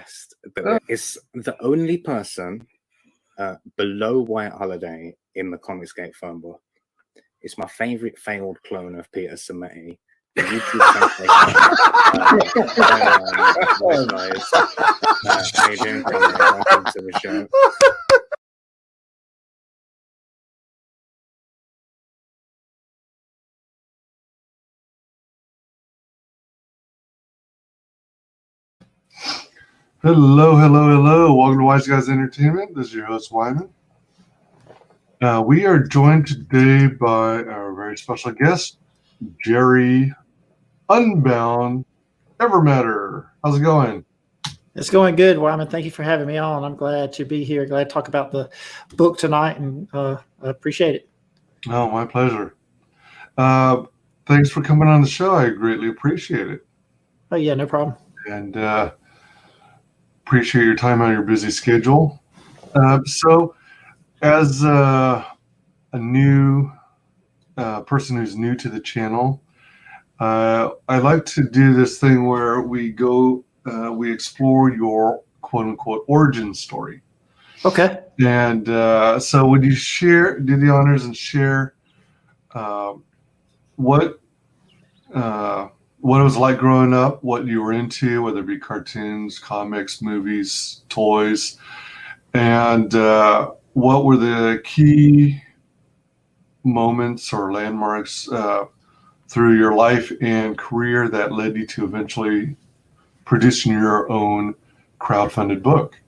guest that is the only person below White Holiday in the Comicsgate phone book. It's my favorite failed clone of Peter Sametti. The YouTube WyzGyz. How you doing, Conrad? Welcome to the show. Hello, hello, hello. Welcome to WyzGyz Entertainment. This is your host, Wyman. We are joined today by our very special guest, Jerry Unbound Evermatter. How's it going? It's going good, Wyman. Thank you for having me on. I'm glad to be here. Glad to talk about the book tonight, and I appreciate it. Oh, my pleasure. Thanks for coming on the show. I greatly appreciate it. Oh, yeah, no problem. And appreciate your time on your busy schedule. So, as a new person who's new to the channel, I like to do this thing where we explore your quote-unquote origin story. Okay. And so would you do the honors and share what it was like growing up, what you were into, whether it be cartoons, comics, movies, toys, and what were the key moments or landmarks through your life and career that led you to eventually producing your own crowdfunded book?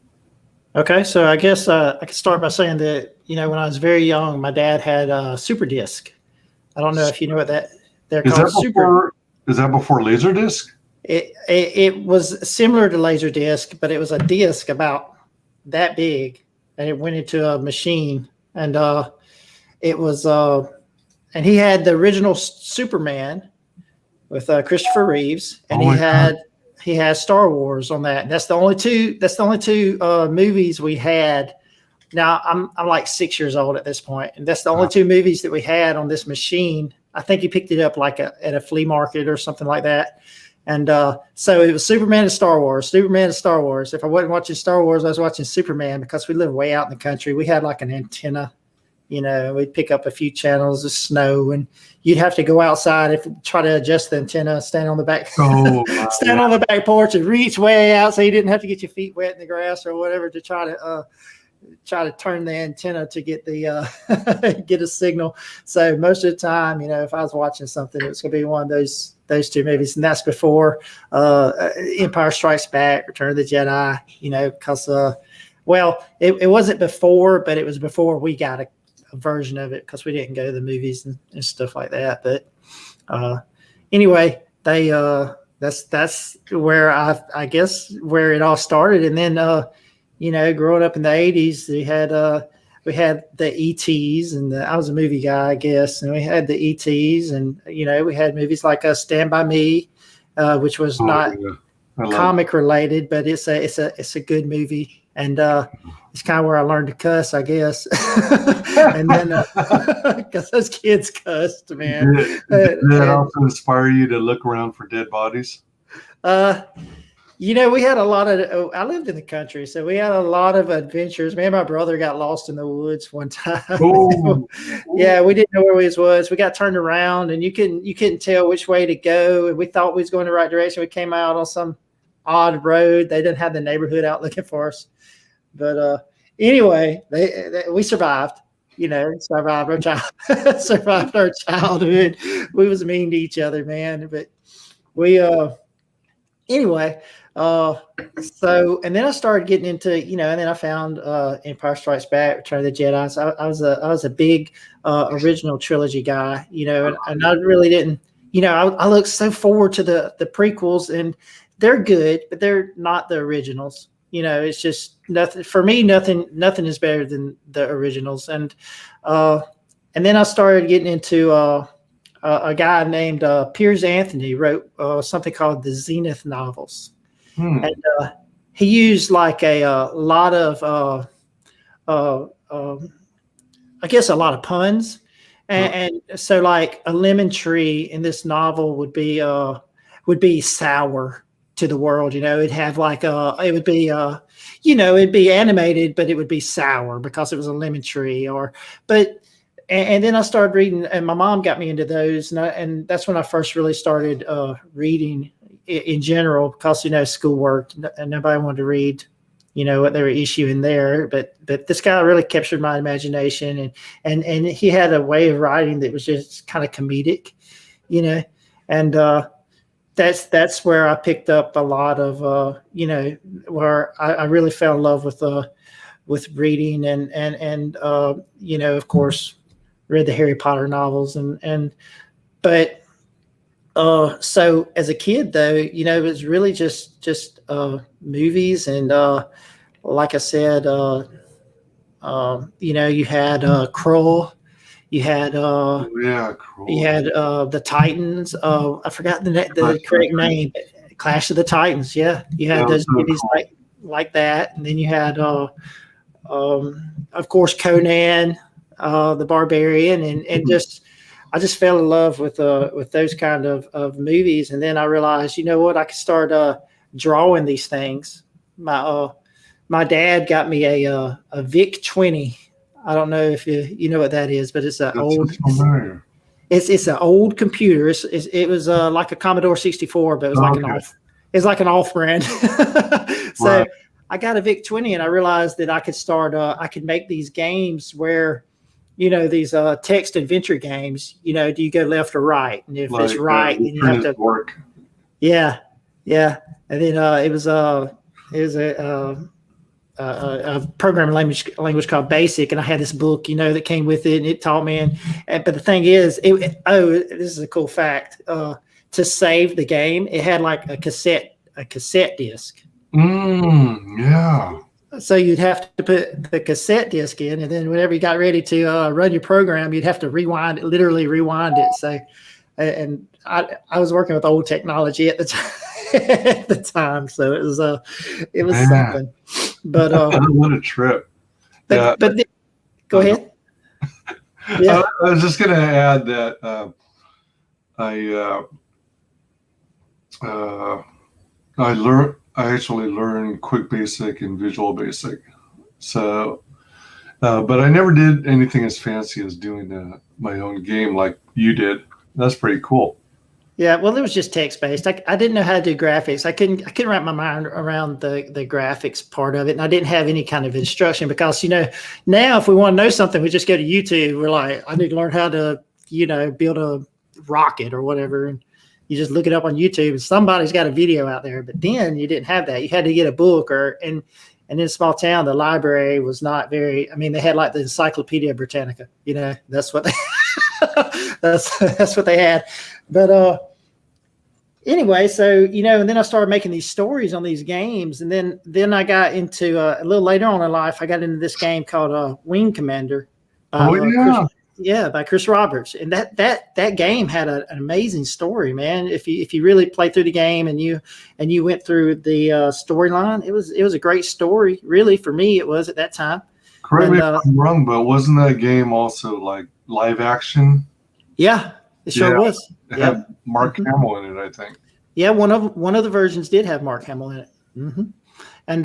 Okay, so I guess I could start by saying that, when I was very young, my dad had a super disc. I don't know if you know what they're called. Is that before Laserdisc? It was similar to Laserdisc, but it was a disc about that big, and it went into a machine, and it was and he had the original Superman with Christopher Reeves, and he had Star Wars on that. And that's the only two movies we had. Now I'm like 6 years old at this point, and that's the only two movies that we had on this machine. I think he picked it up like at a flea market or something like that. And so it was Superman and Star Wars, Superman and Star Wars. If I wasn't watching Star Wars, I was watching Superman, because we live way out in the country. We had like an antenna, we'd pick up a few channels of snow, and you'd have to go outside try to adjust the antenna, stand on the back, on the back porch and reach way out so you didn't have to get your feet wet in the grass or whatever to try to turn the antenna to get the get a signal. So most of the time, if I was watching something, it was going to be one of those two movies, and that's before Empire Strikes Back, Return of the Jedi. Because it wasn't before, but it was before we got a version of it, because we didn't go to the movies and stuff like that. But anyway, that's where I guess where it all started, and then. Growing up in the 80s, we had the ETs, and I was a movie guy, I guess, and we had the ETs, and we had movies like Stand By Me, which was not comic related, but it's a good movie, and it's kind of where I learned to cuss, I guess. And then because those kids cussed, man. Did that also inspire you to look around for dead bodies? We had a lot of, I lived in the country, so we had a lot of adventures. Me and my brother got lost in the woods one time. Yeah, we didn't know where we was. We got turned around, and you couldn't tell which way to go. And we thought we was going the right direction. We came out on some odd road. They didn't have the neighborhood out looking for us. But anyway, we survived. Survived our childhood. We was mean to each other, man. But we anyway. So, and then I started getting into, and then I found Empire Strikes Back, Return of the Jedi. So I was a big original trilogy guy, and I really didn't, I look so forward to the prequels, and they're good, but they're not the originals. It's just nothing for me. Nothing is better than the originals. And then I started getting into a guy named Piers Anthony wrote something called the Zenith novels. And he used like a lot of, I guess, a lot of puns. And so like a lemon tree in this novel would be sour. to the world. It'd have like it would be it'd be animated, but it would be sour because it was a lemon tree. And then I started reading, and my mom got me into those, and that's when I first really started reading in general, because schoolwork and nobody wanted to read what they were issuing there, but this guy really captured my imagination, and he had a way of writing that was just kind of comedic, and that's where I picked up a lot of where I really fell in love with reading, and of course read the Harry Potter novels, but so as a kid though, it was really just movies, and like I said, you had Krull, you had Krull. you had the Titans. I forgot the correct name. Clash of the Titans. Yeah, you had those movies like that, and then you had of course Conan, the Barbarian, and just I just fell in love with those kind of movies, and then I realized, I could start drawing these things. My dad got me a VIC 20. I don't know if you know what that is, but it's an old computer. It was like a Commodore 64, but it was like an off brand. So right. I got a VIC 20, and I realized that I could start. I could make these games where, these text adventure games. Do you go left or right? And if it's right, then you have to work. Yeah. And then it was a programming language called BASIC, and I had this book, that came with it, and it taught me. But the thing is, this is a cool fact. To save the game, it had like a cassette disc. Yeah. So you'd have to put the cassette disc in, and then whenever you got ready to run your program, you'd have to literally rewind it. So, and I was working with old technology at the time. At the time, so it was something. But what a trip! But go ahead. Yeah, I was just going to add that I actually learned Quick Basic and Visual Basic. So, but I never did anything as fancy as doing my own game like you did. That's pretty cool. Yeah, well, it was just text-based. I didn't know how to do graphics. I couldn't wrap my mind around the graphics part of it, and I didn't have any kind of instruction because, now if we want to know something, we just go to YouTube. We're like, I need to learn how to, build a rocket or whatever, and you just look it up on YouTube, and somebody's got a video out there. But then you didn't have that. You had to get a book, and in a small town, the library was not very. I mean, they had like the Encyclopedia Britannica. That's what they that's what they had. But anyway, so and then I started making these stories on these games, and then I got into a little later on in life, I got into this game called Wing Commander. By Chris Roberts, and that game had an amazing story, man. If you really played through the game and you went through the storyline, it was a great story. Really, for me, it was at that time. Correct me if I'm wrong, but wasn't that game also like live action? Yeah, it sure was. It had Mark Hamill in it, I think. Yeah, one of the versions did have Mark Hamill in it. Mm-hmm. And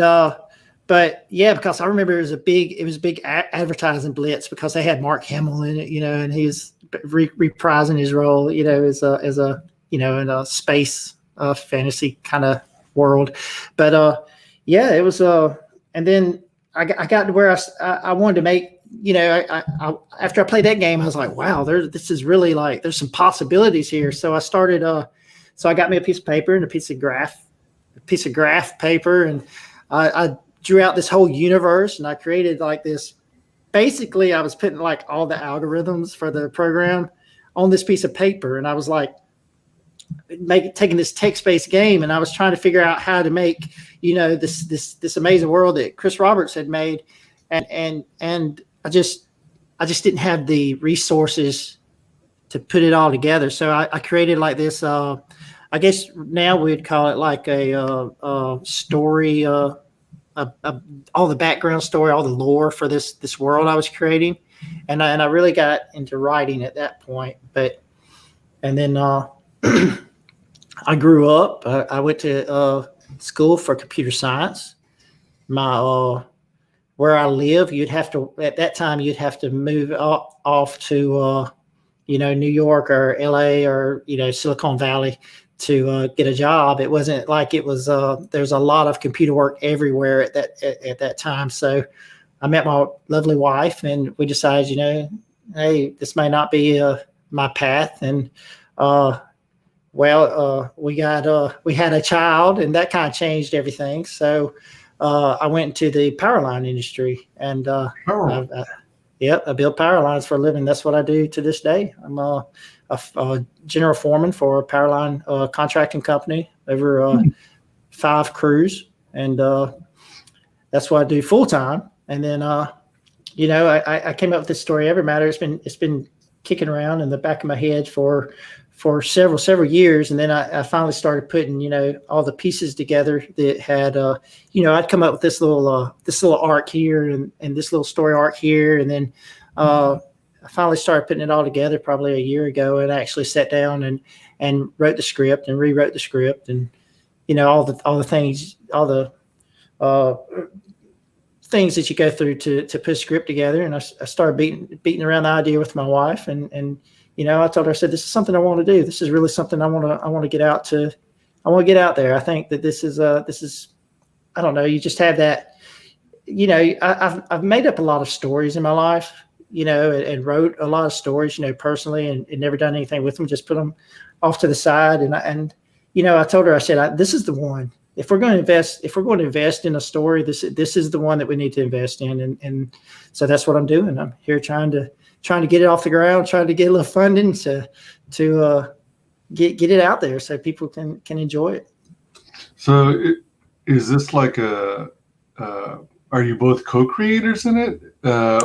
but yeah, because I remember it was a big advertising blitz because they had Mark Hamill in it, and he was reprising his role, as a in a space fantasy kind of world. But yeah, it was and then I got to where I wanted to make. I after I played that game, I was like, wow, this is really like, there's some possibilities here. So I started, so I got me a piece of paper and a piece of graph paper. And I drew out this whole universe, and I created like this. Basically, I was putting like all the algorithms for the program on this piece of paper. And I was like, taking this text-based game, and I was trying to figure out how to make, this amazing world that Chris Roberts had made. And I just didn't have the resources to put it all together. So I created like this, I guess now we'd call it like a story, all the background story, all the lore for this world I was creating. And I really got into writing at that point. And then I grew up. I went to school for computer science. My where I live, you'd have to at that time you'd have to move off to New York or LA or Silicon Valley to get a job. It wasn't like it was. There's a lot of computer work everywhere at that time. So I met my lovely wife, and we decided, hey, this may not be my path, and we had a child, and that kind of changed everything. So I went into the power line industry, and I build power lines for a living. That's what I do to this day. I'm a general foreman for a power line contracting company, over 5 crews, and that's what I do full time. And then I came up with this story, Evermatter. It's been kicking around in the back of my head for several years, and then I finally started putting all the pieces together that had I'd come up with this little arc here and this little story arc here, and then I finally started putting it all together probably a year ago, and I actually sat down and wrote the script and rewrote the script, and all the things, all the things that you go through to put a script together. And I started beating around the idea with my wife, and I told her, I said, this is something I want to do. This is really something I want to get out to. I want to get out there. I think that this is, I don't know. You just have that, I've made up a lot of stories in my life, and wrote a lot of stories, personally, and never done anything with them. Just put them off to the side. And I told her, I said, this is the one. If we're going to invest in a story, this is the one that we need to invest in. And so that's what I'm doing. I'm here trying to get it off the ground, trying to get a little funding to get it out there so people can enjoy it. So is this like are you both co-creators in it?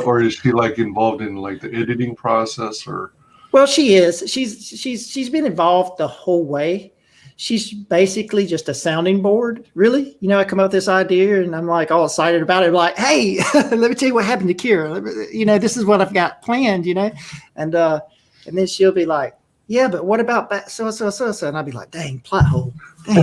Or is she like involved in like the editing process or? Well, she is. She's been involved the whole way. She's basically just a sounding board, really. I come up with this idea, and I'm like all excited about it. I'm like, hey, let me tell you what happened to Kira. This is what I've got planned, and then she'll be like, yeah, but what about so? And I'll be like, dang, plot hole. Dang.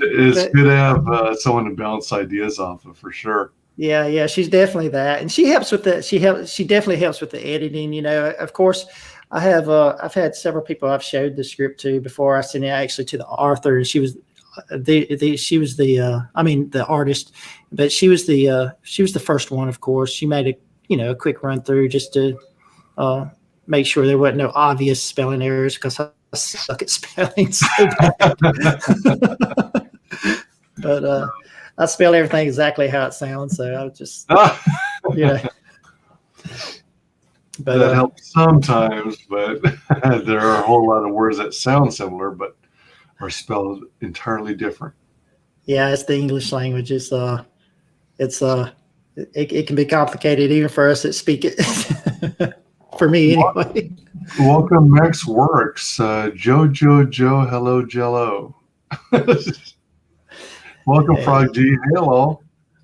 It's good to have someone to bounce ideas off of, for sure. Yeah, she's definitely that, and she helps with that. She definitely helps with the editing. Of course. I've had several people I've showed the script to before. I sent it actually to the author, and she was the artist, but she was the first one. Of course, she made a quick run through just to make sure there wasn't no obvious spelling errors, because I suck at spelling so bad. But I spell everything exactly how it sounds, so I just But, that helps sometimes, but there are a whole lot of words that sound similar but are spelled entirely different. Yeah, it's the English language. It can be complicated even for us that speak it. For me, anyway. Welcome, Max Works, Joe, hello, Jello. Welcome, hey. Frog G. Hello.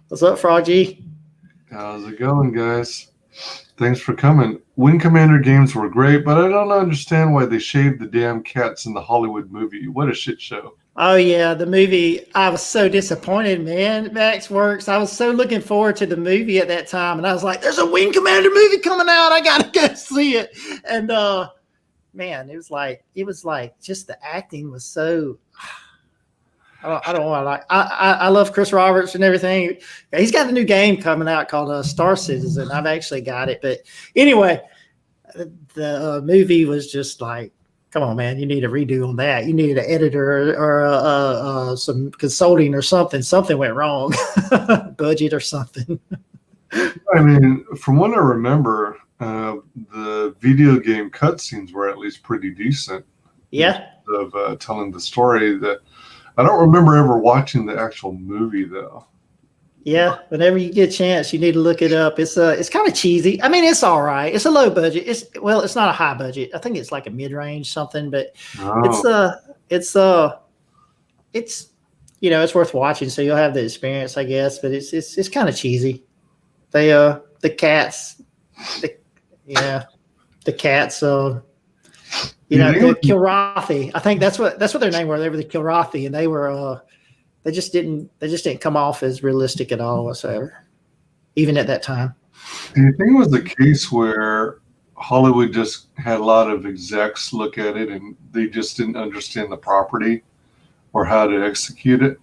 What's up, Frog G? How's it going, guys? Thanks for coming. Wing Commander games were great, but I don't understand why they shaved the damn cats in the Hollywood movie. What a shit show. Oh, yeah, the movie. I was so disappointed, man. Max Works. I was so looking forward to the movie at that time, and I was like, there's a Wing Commander movie coming out. I got to go see it. And, man, it was like just the acting was so... I don't want to like. I love Chris Roberts and everything. He's got a new game coming out called Star Citizen. I've actually got it, but anyway, the movie was just like, come on, man, you need a redo on that. You needed an editor or some consulting or something. Something went wrong, budget or something. I mean, from what I remember, the video game cutscenes were at least pretty decent. Yeah, of telling the story that. I don't remember ever watching the actual movie though. Yeah, whenever you get a chance, you need to look it up. It's kind of cheesy. I mean, it's all right. It's a low budget. It's not a high budget. I think it's like a mid-range something, but it's worth watching. So you'll have the experience, I guess. But it's kind of cheesy. The cats. The cats. You know, the Kilrathi. I think that's what their name were. They were the Kilrathi, and they were they just didn't come off as realistic at all whatsoever, even at that time. Do you think it was the case where Hollywood just had a lot of execs look at it and they just didn't understand the property or how to execute it?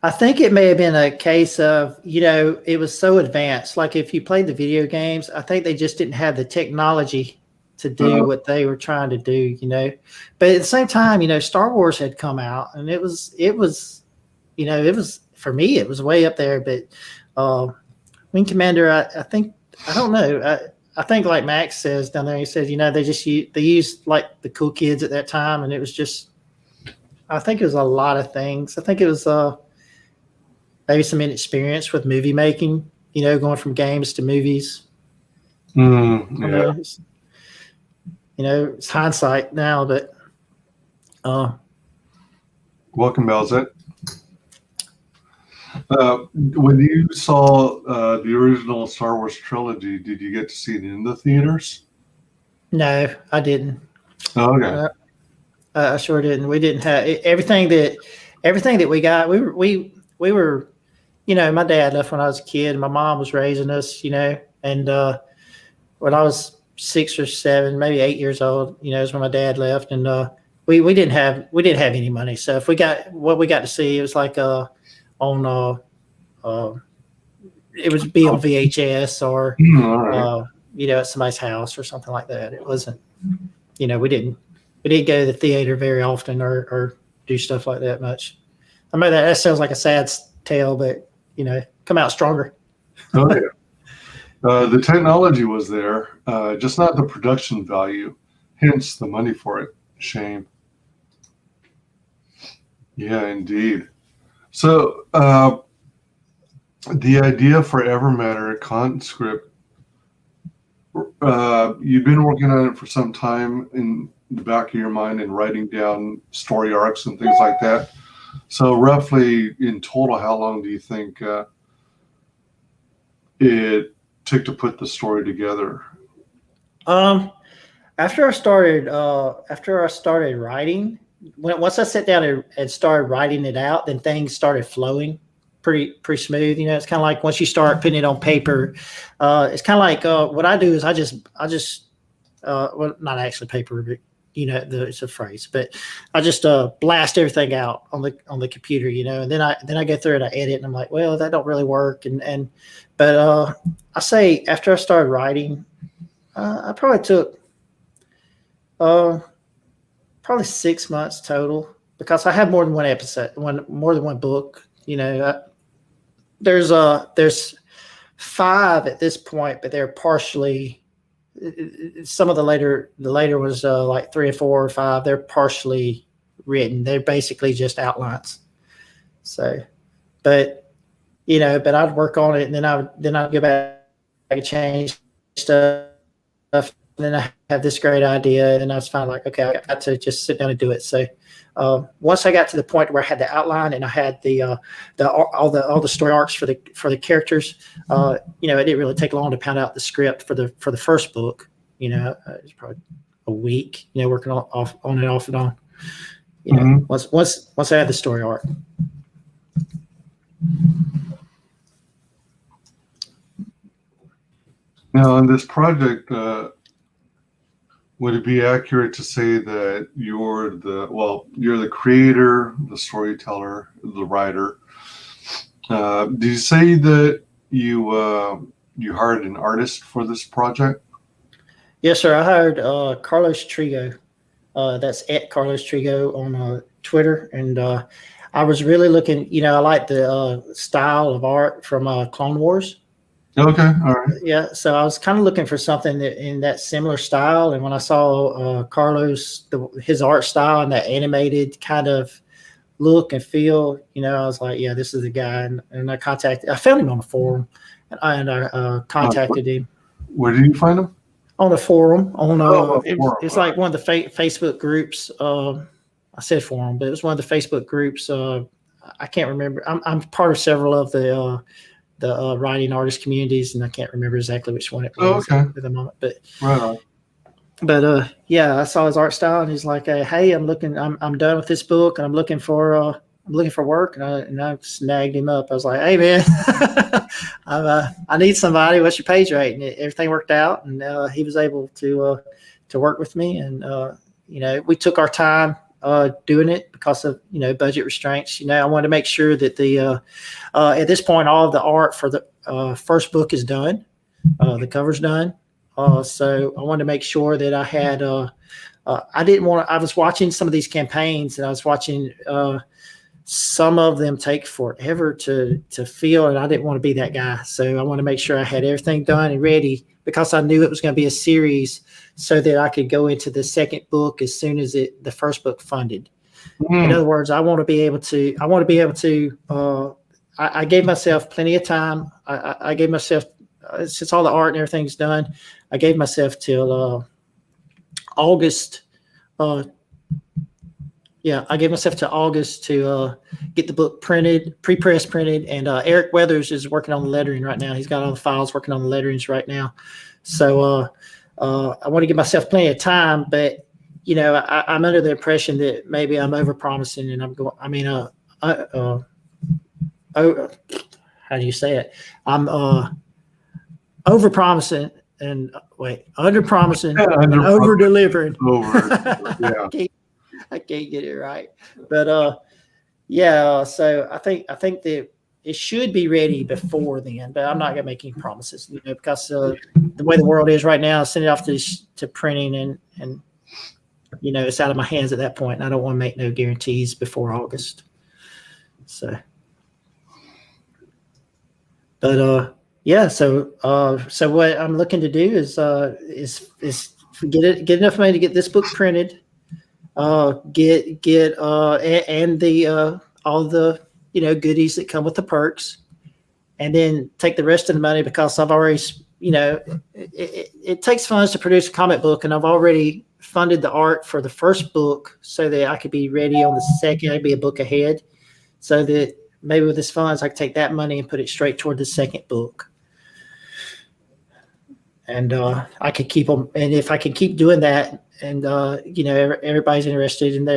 I think it may have been a case of, you know, it was so advanced. Like if you played the video games, I think they just didn't have the technology to do what they were trying to do, you know. But at the same time, you know, Star Wars had come out, and it was, you know, it was, for me, it was way up there. But Wing Commander, I think, I don't know. I think like Max says down there, he says, you know, they used like the cool kids at that time, and it was just, I think it was a lot of things. I think it was maybe some inexperience with movie making, you know, going from games to movies. Yeah. You know, it's hindsight now, but Welcome, Belzet. When you saw the original Star Wars trilogy, did you get to see it in the theaters? No, I didn't. Oh, okay. I sure didn't. We didn't have everything that we got. We were, you know, my dad left when I was a kid. And my mom was raising us, you know, and when I was 6 or 7, maybe 8 years old, you know, is when my dad left, and we didn't have any money. So if we got what we got to see, it was like it would be on VHS or you know, at somebody's house or something like that. It wasn't, you know, we didn't go to the theater very often or do stuff like that much. I mean, that sounds like a sad tale, but you know, come out stronger. Oh yeah. The technology was there, just not the production value, hence the money for it. Shame. Yeah, indeed. So the idea for Evermatter, Conscript, you've been working on it for some time in the back of your mind and writing down story arcs and things like that. So roughly in total, how long do you think it took to put the story together? After I started writing, once I sat down and started writing it out, then things started flowing pretty smooth. You know, it's kind of like once you start putting it on paper, it's kind of like what I do is I just well, not actually paper, but you know, it's a phrase, but I just blast everything out on the computer, you know, and then I go through and I edit, and I'm like, well, that don't really work, but I say after I started writing, I probably took probably 6 months total, because I have more than one episode, more than one book. You know, there's 5 at this point, but they're partially. Some of the later was like 3 or 4 or 5. They're partially written. They're basically just outlines. So, but you know, I'd work on it, and then I'd go back and change stuff. And then I have this great idea, and I was finally like, okay, I got to just sit down and do it. So once I got to the point where I had the outline and I had all the story arcs for the characters, you know, it didn't really take long to pound out the script for the first book. You know, it was probably a week. You know, working on and off and on. You know, once I had the story arc. Now, on this project, would it be accurate to say that you're the creator, the storyteller, the writer? Did you say that you hired an artist for this project? Yes, sir. I hired Carlos Trigo. That's at Carlos Trigo on Twitter, and I was really looking. You know, I like the style of art from Clone Wars. Okay, all right. Yeah, so I was kind of looking for something in that similar style, and when I saw Carlos, his art style and that animated kind of look and feel, you know, I was like, yeah, this is the guy. And I found him on a forum, and I contacted him. Where did you find him? On a forum. It's right. like one of the Facebook groups. I said forum, but it was one of the Facebook groups. I can't remember. I'm part of several of the writing artist communities, and I can't remember exactly which one it was at the moment. But right on. But yeah, I saw his art style, and he's like, "Hey, I'm done with this book, and I'm looking for work." And I snagged him up. I was like, "Hey, man, I need somebody. What's your page rate?" And everything worked out, and he was able to work with me, and we took our time doing it because of budget restraints. I wanted to make sure that the at this point all of the art for the first book is done, the cover's done. So I wanted to make sure that I had. I didn't want to. I was watching some of these campaigns, and I was watching some of them take forever to fill, and I didn't want to be that guy. So I want to make sure I had everything done and ready because I knew it was going to be a series, so that I could go into the second book as soon as the first book funded. In other words, I want to be able to. I gave myself plenty of time. I gave myself since all the art and everything's done. I gave myself till August. I gave myself to August to get the book printed, pre-press printed, and Eric Weathers is working on the lettering right now. He's got all the files working on the letterings right now. So I want to give myself plenty of time, but I'm under the impression that maybe I'm over-promising, and I'm going. I mean, how do you say it? I'm over-promising and under-promising and over-delivering. Yeah. I can't get it right, but so I think that it should be ready before then, but I'm not gonna make any promises, because the way the world is right now, send it off to printing, and it's out of my hands at that point, and I don't want to make no guarantees before August. So, but so what I'm looking to do is get enough money to get this book printed. Get and the all the goodies that come with the perks, and then take the rest of the money, because I've already it takes funds to produce a comic book, and I've already funded the art for the first book so that I could be ready on the second. I'd be a book ahead, so that maybe with this funds I could take that money and put it straight toward the second book. And I could keep them, and if I can keep doing that, and everybody's interested, and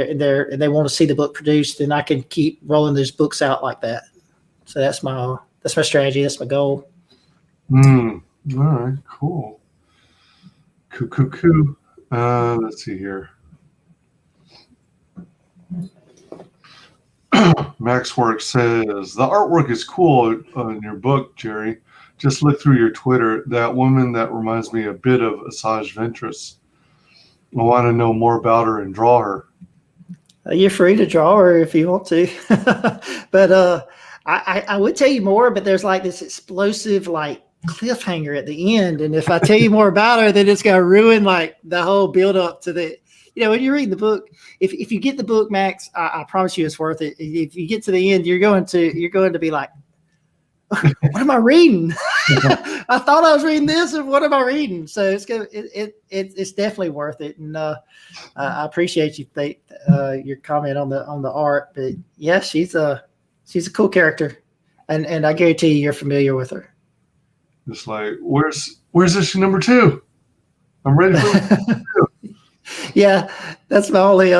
they want to see the book produced, then I can keep rolling those books out like that. So that's my strategy. That's my goal. All right. Cool. Cool. Let's see here. Max Work says the artwork is cool on your book, Jerry. Just look through your Twitter. That woman, that reminds me a bit of Asajj Ventress. I want to know more about her and draw her. You're free to draw her if you want to, but I would tell you more. But there's like this explosive cliffhanger at the end, and if I tell you more about her, then it's gonna ruin the whole build up to the. When you read the book, if you get the book, Max, I promise you it's worth it. If you get to the end, you're going to be like, what am I reading? I thought I was reading this, and what am I reading? So it's definitely worth it, and I appreciate your comment on the art. But yeah, she's a cool character, and I guarantee you're familiar with her. It's like, where's issue number 2? I'm ready for it. Yeah, that's my only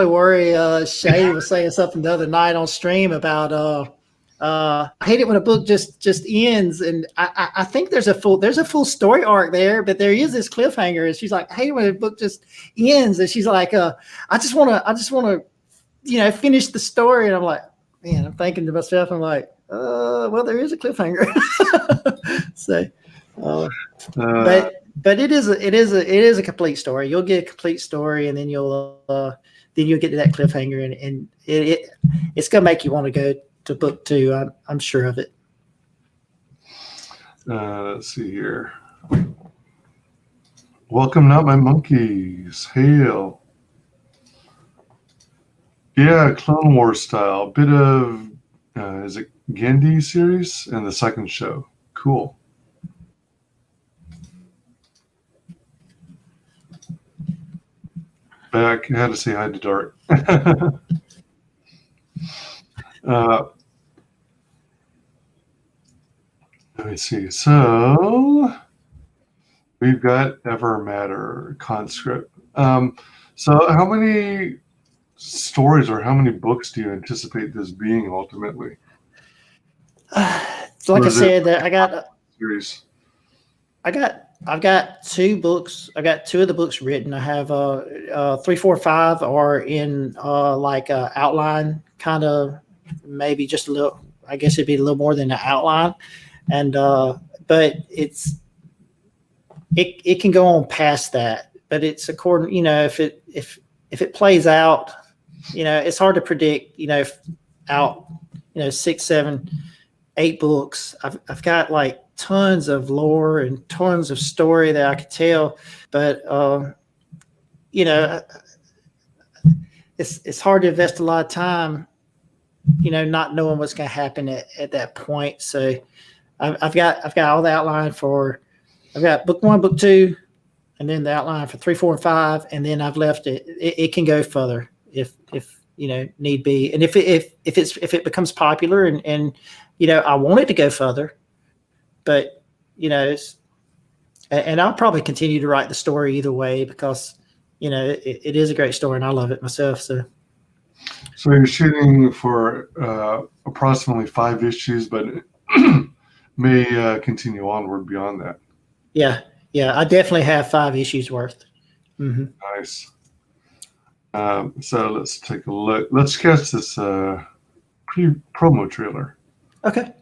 worry. Shay was saying something the other night on stream about I hate it when a book just ends, and I think there's a full story arc there, but there is this cliffhanger, and she's like, I hate it when a book just ends, and she's like, I just want to finish the story, and I'm like, man, I'm thinking to myself, I'm like, well, there is a cliffhanger. So, but it is a complete story. You'll get a complete story, and then you'll get to that cliffhanger, and it's gonna make you want to go to book 2. I'm sure of it. Let's see here. Welcome, not my monkeys. Hail. Yeah, Clone Wars style. Bit of is it Gandhi series and the second show. Cool. Back. I had to say hi to Dart. Let me see. So We've got Evermatter, Conscript. So how many stories or how many books do you anticipate this being ultimately? Like Or I is it said, series? I've got 2 books. I got 2 of the books written. I have 3, 4, 5 are in like outline, kind of maybe just a little. I guess it'd be a little more than an outline, and but it can go on past that. But it's according, if it plays out, it's hard to predict. Out 6, 7, 8 books. I've got like tons of lore and tons of story that I could tell, but it's hard to invest a lot of time, not knowing what's going to happen at that point. So I've got all the outline for. I've got book 1, book 2, and then the outline for 3, 4, and 5, and then I've left it. It can go further if need be, and if it becomes popular and I want it to go further, but and I'll probably continue to write the story either way because it is a great story and I love it myself. So you're shooting for approximately 5 issues, but it may continue onward beyond that. Yeah, I definitely have 5 issues worth. Mm-hmm. Nice. So let's take a look. Let's catch this promo trailer. Okay.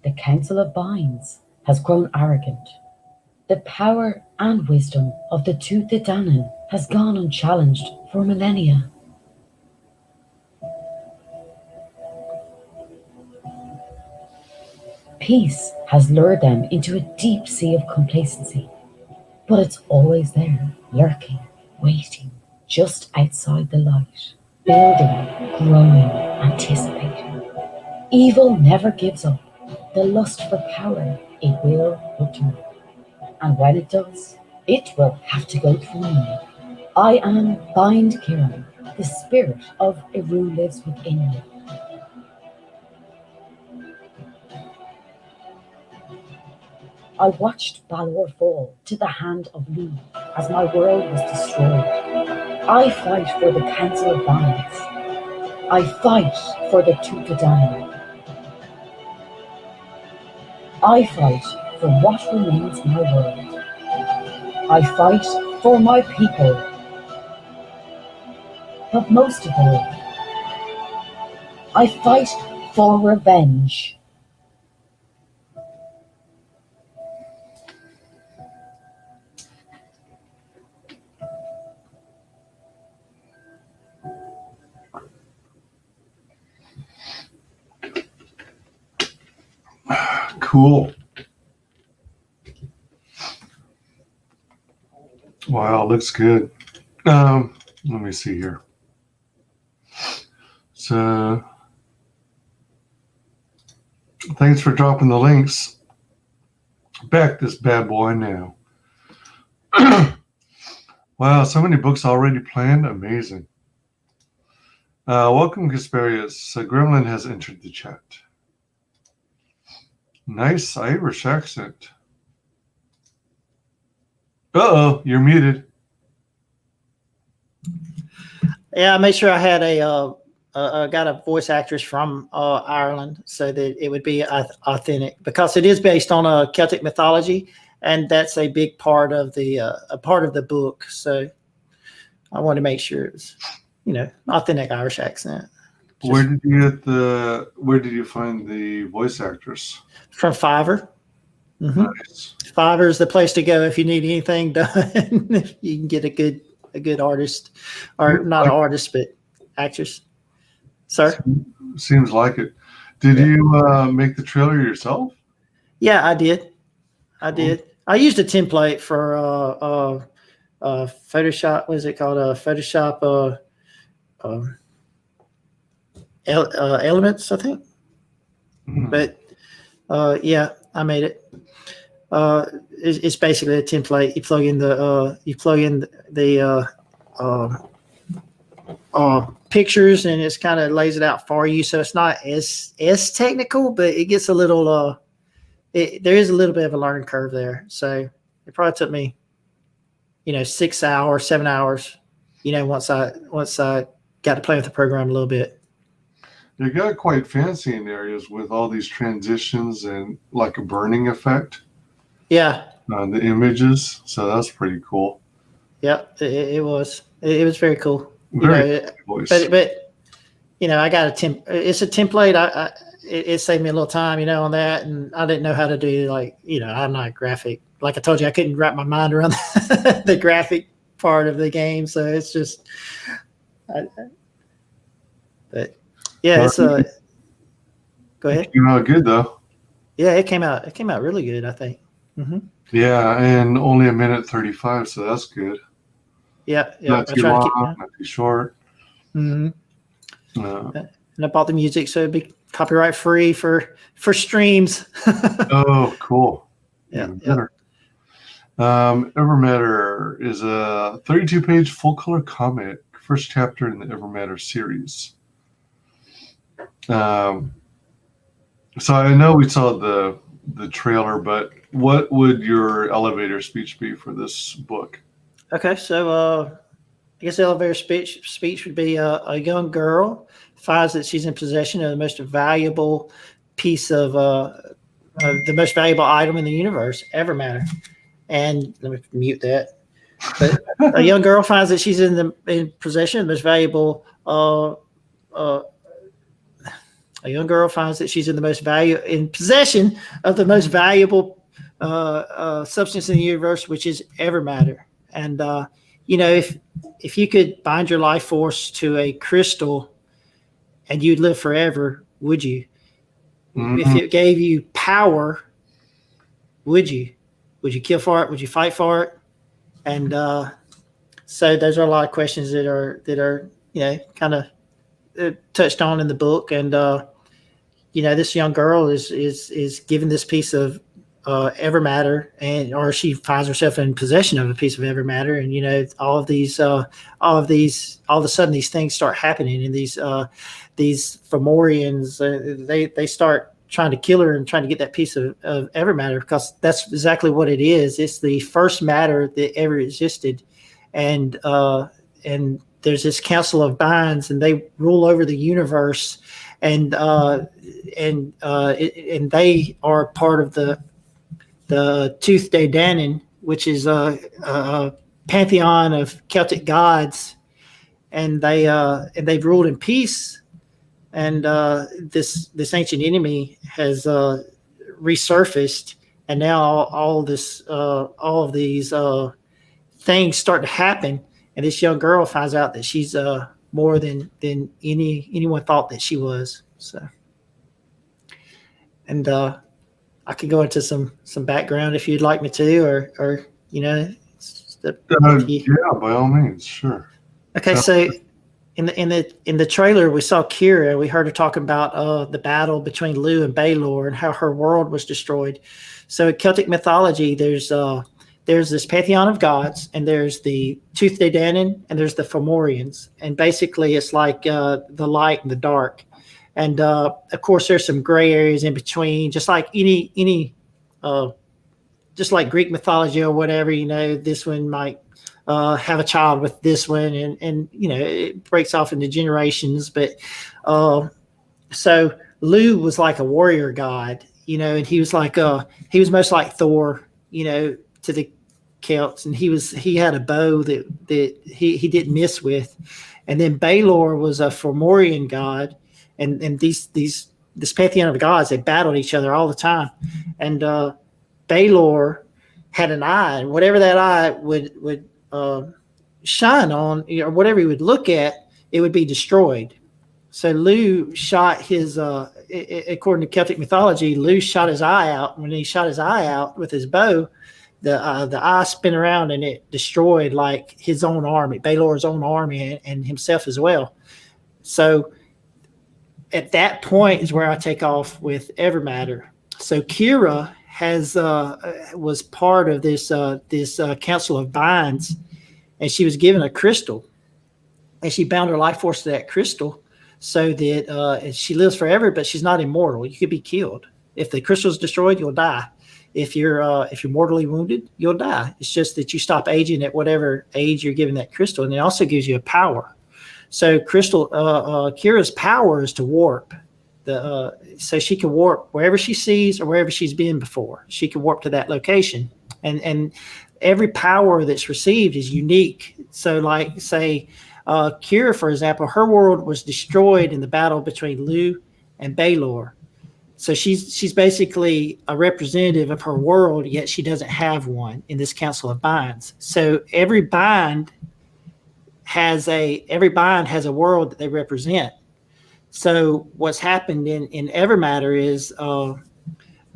The Council of Binds has grown arrogant. The power and wisdom of the Tuatha has gone unchallenged for millennia. Peace has lured them into a deep sea of complacency, but it's always there, lurking, waiting, just outside the light, building, growing, anticipating. Evil never gives up. The lust for power, it will return. And when it does, it will have to go through me. I am Bind Kiran. The spirit of Eru lives within me. I watched Balor fall to the hand of Lu as my world was destroyed. I fight for the Council of Binds. I fight for the Tuatha. I fight for what remains my world. I fight for my people. But most of all, I fight for revenge. Cool. Wow, looks good. Let me see here. So, thanks for dropping the links. Back this bad boy now. Wow, so many books already planned. Amazing. Welcome, Gasparius. Gremlin has entered the chat. Nice Irish accent. Uh-oh, you're muted. Yeah, I made sure I had got a voice actress from Ireland so that it would be authentic, because it is based on Celtic mythology, and that's a big part of the book. So I wanted to make sure it was, authentic Irish accent. Where did you find the voice actress? From Fiverr. Mm-hmm. Nice. Fiverr is the place to go if you need anything done. You can get a good artist, or not an artist, but actress. Sir? Seems like it. Did you make the trailer yourself? Yeah, I did. I used a template for Photoshop. What is it called? Photoshop Elements, I think. Mm-hmm. But I made it. It's basically a template. You plug in the pictures, and it's kind of lays it out for you. So it's not as technical, but it gets a little. There is a little bit of a learning curve there. So it probably took me, 6 hours, 7 hours. Once I got to play with the program a little bit. It got quite fancy in areas with all these transitions and like a burning effect. Yeah. On the images, so that's pretty cool. Yeah, it was very cool. Very cool. But I got it's a template. It saved me a little time, on that, and I didn't know how to do I'm not graphic. Like I told you, I couldn't wrap my mind around the graphic part of the game, so it's just. But yeah, it's go ahead. Came out good though. Yeah, it came out really good, I think. Mm-hmm. Yeah, and only 1:35, so that's good. Yeah. Not too long, not too short. Mm-hmm. And I bought the music, so it'd be copyright free for streams. Oh, cool. Yeah. Better. Evermatter is a 32-page full-color comic, first chapter in the Evermatter series. So I know we saw the trailer, but what would your elevator speech be for this book? Okay, so I guess the elevator speech would be a young girl finds that she's in possession of the most valuable piece of the most valuable item in the universe, Evermatter. And let me mute that. But a young girl finds that she's in possession of the most valuable. A young girl finds that she's in possession of the most valuable substance in the universe, which is Evermatter. And if you could bind your life force to a crystal and you'd live forever, would you? Mm-hmm. If it gave you power, would you? Would you kill for it? Would you fight for it? And so those are a lot of questions that are kind of touched on in the book. And this young girl is given this piece of Evermatter, or she finds herself in possession of a piece of Evermatter, and all of a sudden these things start happening, and these Fomorians they start trying to kill her and trying to get that piece of Evermatter, because that's exactly what it is. It's the first matter that ever existed, and there's this council of binds, and they rule over the universe, and they are part of the Tooth de Danann, which is a pantheon of Celtic gods, and they've ruled in peace. And this ancient enemy has resurfaced, and now all of these things start to happen. And this young girl finds out that she's more than anyone thought that she was. So, and I could go into some background if you'd like me to, or yeah, by all means, sure. Okay, so in the trailer we saw Kira. We heard her talking about the battle between Lu and Balor and how her world was destroyed. So in Celtic mythology, there's this pantheon of gods, and there's the Tooth de Danann, and there's the Fomorians, and basically it's like the light and the dark. And of course, there's some gray areas in between, just like just like Greek mythology or whatever. This one might have a child with this one, and it breaks off into generations. But so Lu was like a warrior god, and he was most like Thor, to the Celts, and he had a bow that he didn't miss with. And then Balor was a Fomorian god. And this pantheon of gods, they battled each other all the time. And Balor had an eye, and whatever that eye would shine on, or whatever he would look at, it would be destroyed. So Lu shot his, according to Celtic mythology, Lu shot his eye out. When he shot his eye out with his bow, the eye spin around and it destroyed like his own army, Balor's own army, and himself as well. So at that point is where I take off with Evermatter. So Kira was part of this council of binds, and she was given a crystal. and she bound her life force to that crystal so that she lives forever, but she's not immortal. You could be killed. If the crystal is destroyed, you'll die. If you're mortally wounded, you'll die. It's just that you stop aging at whatever age you're given that crystal, and it also gives you a power. So Kira's power is to warp. So she can warp wherever she sees or wherever she's been before. She can warp to that location, and every power that's received is unique. So, like, say, Kira, for example, her world was destroyed in the battle between Lu and Balor. So she's basically a representative of her world, yet she doesn't have one in this Council of Binds. So every bind has a world that they represent. So what's happened in Evermatter is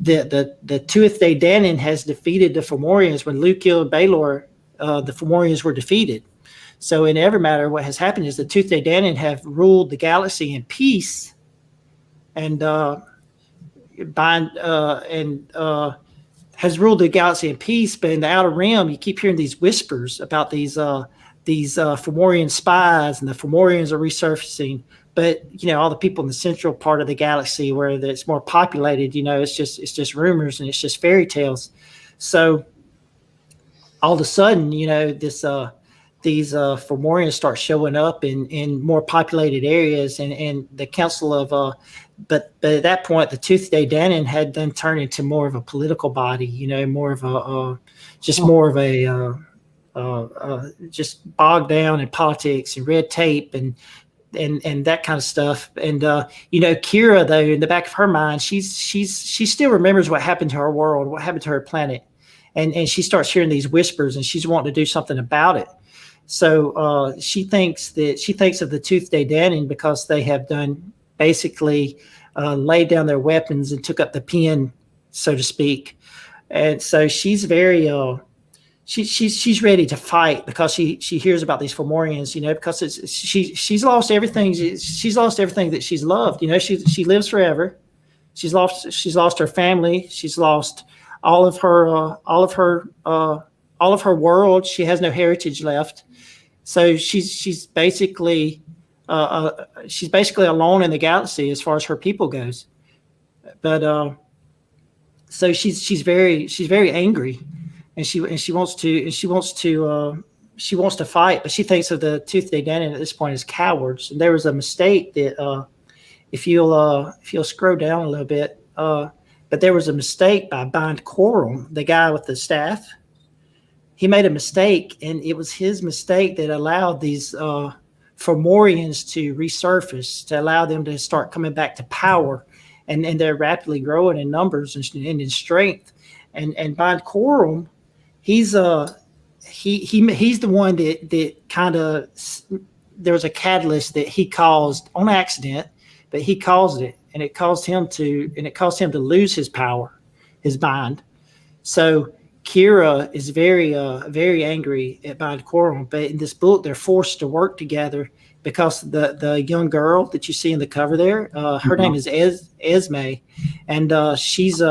the Tuath De Danann has defeated the Fomorians. When Lu killed Balor, the Fomorians were defeated. So in Evermatter, what has happened is the Tuath De Danann have ruled the galaxy in peace, and has ruled the galaxy in peace. But in the Outer Rim, you keep hearing these whispers about these Fomorian spies, and the Fomorians are resurfacing. But all the people in the central part of the galaxy where it's more populated, it's just rumors and it's just fairy tales. So all of a sudden, these Fomorians start showing up in more populated areas, and the council of but at that point the Tuath De Danann had then turned into more of a political body, more of just bogged down in politics and red tape and that kind of stuff. And Kira, though, in the back of her mind, she still remembers what happened to her world, what happened to her planet, and she starts hearing these whispers, and she's wanting to do something about it. So she thinks of the Tuath De Danann because they have done basically laid down their weapons and took up the pen, so to speak. And so she's very she's ready to fight because she hears about these Fomorians, because she's lost everything. She's lost everything that she's loved. She lives forever. She's lost her family. She's lost all of her world. She has no heritage left. So she's basically alone in the galaxy as far as her people goes. But so she's very angry, and she wants to fight, but she thinks of the Tuath De Danann at this point as cowards. And there was a mistake that if you'll scroll down a little bit, but there was a mistake by Bind Corum, the guy with the staff. He made a mistake, and it was his mistake that allowed these Fomorians to resurface, to allow them to start coming back to power, and they're rapidly growing in numbers and in strength. And Bind Corum, he's the one that kind of, there was a catalyst that he caused on accident, but he caused it, and it caused him to lose his power, his bind. So Kira is very angry at Bind Corum, but in this book they're forced to work together because the young girl that you see in the cover there, her name is Esme, and she's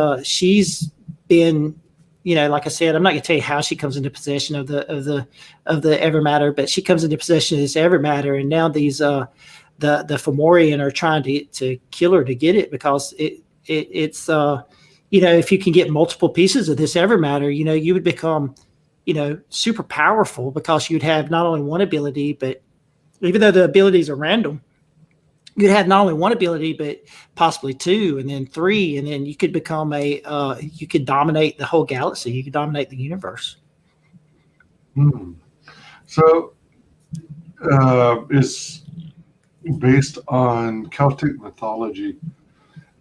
been, like I said, I'm not going to tell you how she comes into possession of the Evermatter, but she comes into possession of this Evermatter, and now these the Fomorian are trying to kill her to get it, because it's if you can get multiple pieces of this Evermatter, you would become, super powerful, because you'd have not only one ability, but even though the abilities are random, you'd have not only one ability, but possibly two, and then three, and then you could become you could dominate the whole galaxy. You could dominate the universe. So it's based on Celtic mythology.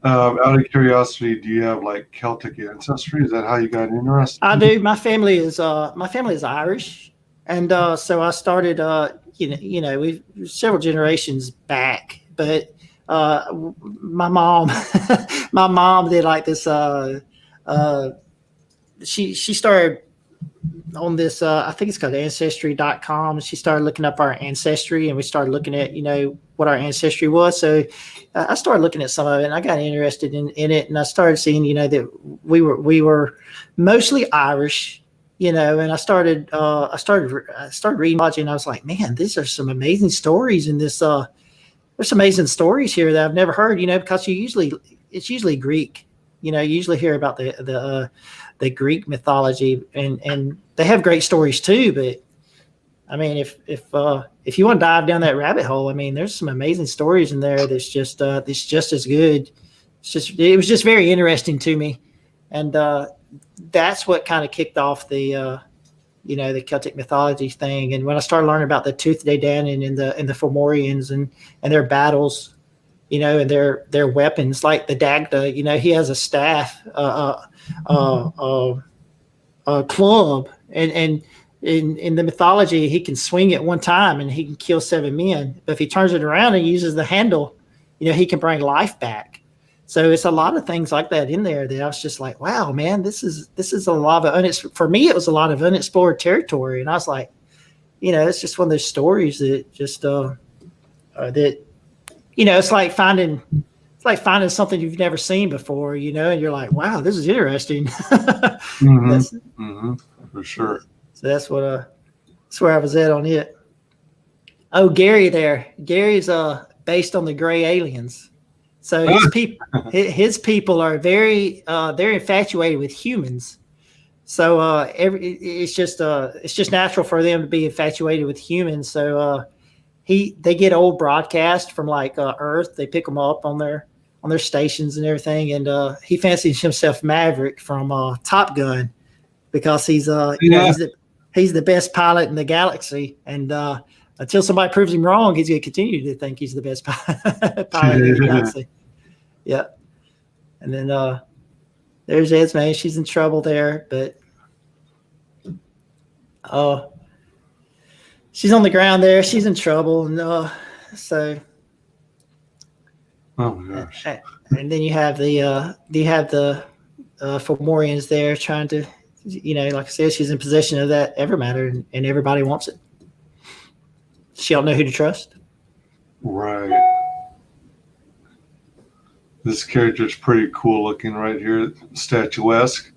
Out of curiosity, do you have like Celtic ancestry? Is that how you got interested? I do. My family is Irish, and so I started. We've several generations back, but my mom did like this. She started on this. I think it's called Ancestry.com. She started looking up our ancestry, and we started looking at what our ancestry was. So I started looking at some of it, and I got interested in it, and I started seeing that we were mostly Irish, and I started reading mythology, and I was like, man, these are some amazing stories in this. There's some amazing stories here that I've never heard, because it's usually Greek. You usually hear about the Greek mythology, and they have great stories too. But I mean, if you want to dive down that rabbit hole, I mean, there's some amazing stories in there. That's just as good. It was just very interesting to me, and that's what kind of kicked off the the Celtic mythology thing. And when I started learning about the Tooth Day Danann and the Fomorians and their battles, and their weapons, like the Dagda, he has a staff, a club, and in the mythology, he can swing it one time and he can kill 7 men. But if he turns it around and uses the handle, he can bring life back. So it's a lot of things like that in there that I was just like, wow, man, this is a lot of for me, it was a lot of unexplored territory. And I was like, it's just one of those stories that just it's like finding something you've never seen before, and you're like, wow, this is interesting. For sure. So that's where I was at on it. Oh, Gary there. Gary's based on the gray aliens. So his people are they're infatuated with humans. So it's just natural for them to be infatuated with humans. So they get old broadcast from like Earth. They pick them up on their stations and everything. And he fancies himself Maverick from Top Gun because he's the best pilot in the galaxy. And until somebody proves him wrong, he's going to continue to think he's the best pilot in the galaxy. Yeah. And then there's Esme. She's in trouble there, but she's on the ground there. She's in trouble. And so. Oh my gosh. And then you have the Fomorians there trying to, like I said, she's in possession of that Evermatter, and everybody wants it. She don't know who to trust. Right. This character's pretty cool looking right here, statuesque.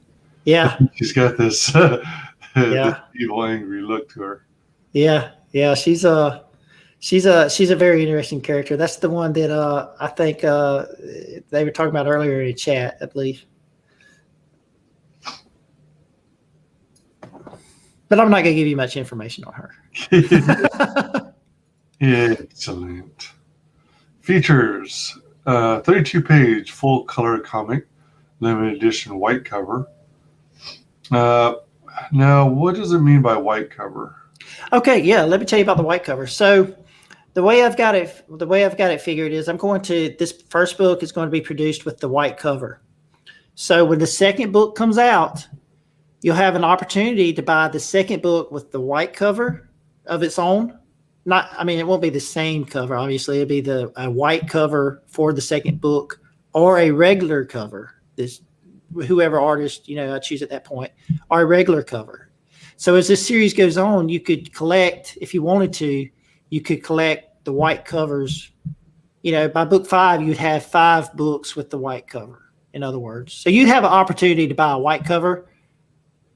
Yeah. She's got this, this evil, angry look to her. Yeah. Yeah. She's a very interesting character. That's the one that I think they were talking about earlier in chat, I believe. But I'm not going to give you much information on her. Excellent. Features. 32-page full color comic, limited edition white cover. Now, what does it mean by white cover? Okay, yeah, let me tell you about the white cover. So, the way I've got it figured is this first book is going to be produced with the white cover. So, when the second book comes out, you'll have an opportunity to buy the second book with the white cover of its own. It won't be the same cover. Obviously, it'll be a white cover for the second book, or a regular cover. Whoever artist I choose at that point, or a regular cover. So as this series goes on, you could collect, if you wanted to, you could collect the white covers. By book 5, you'd have 5 books with the white cover. In other words, so you'd have an opportunity to buy a white cover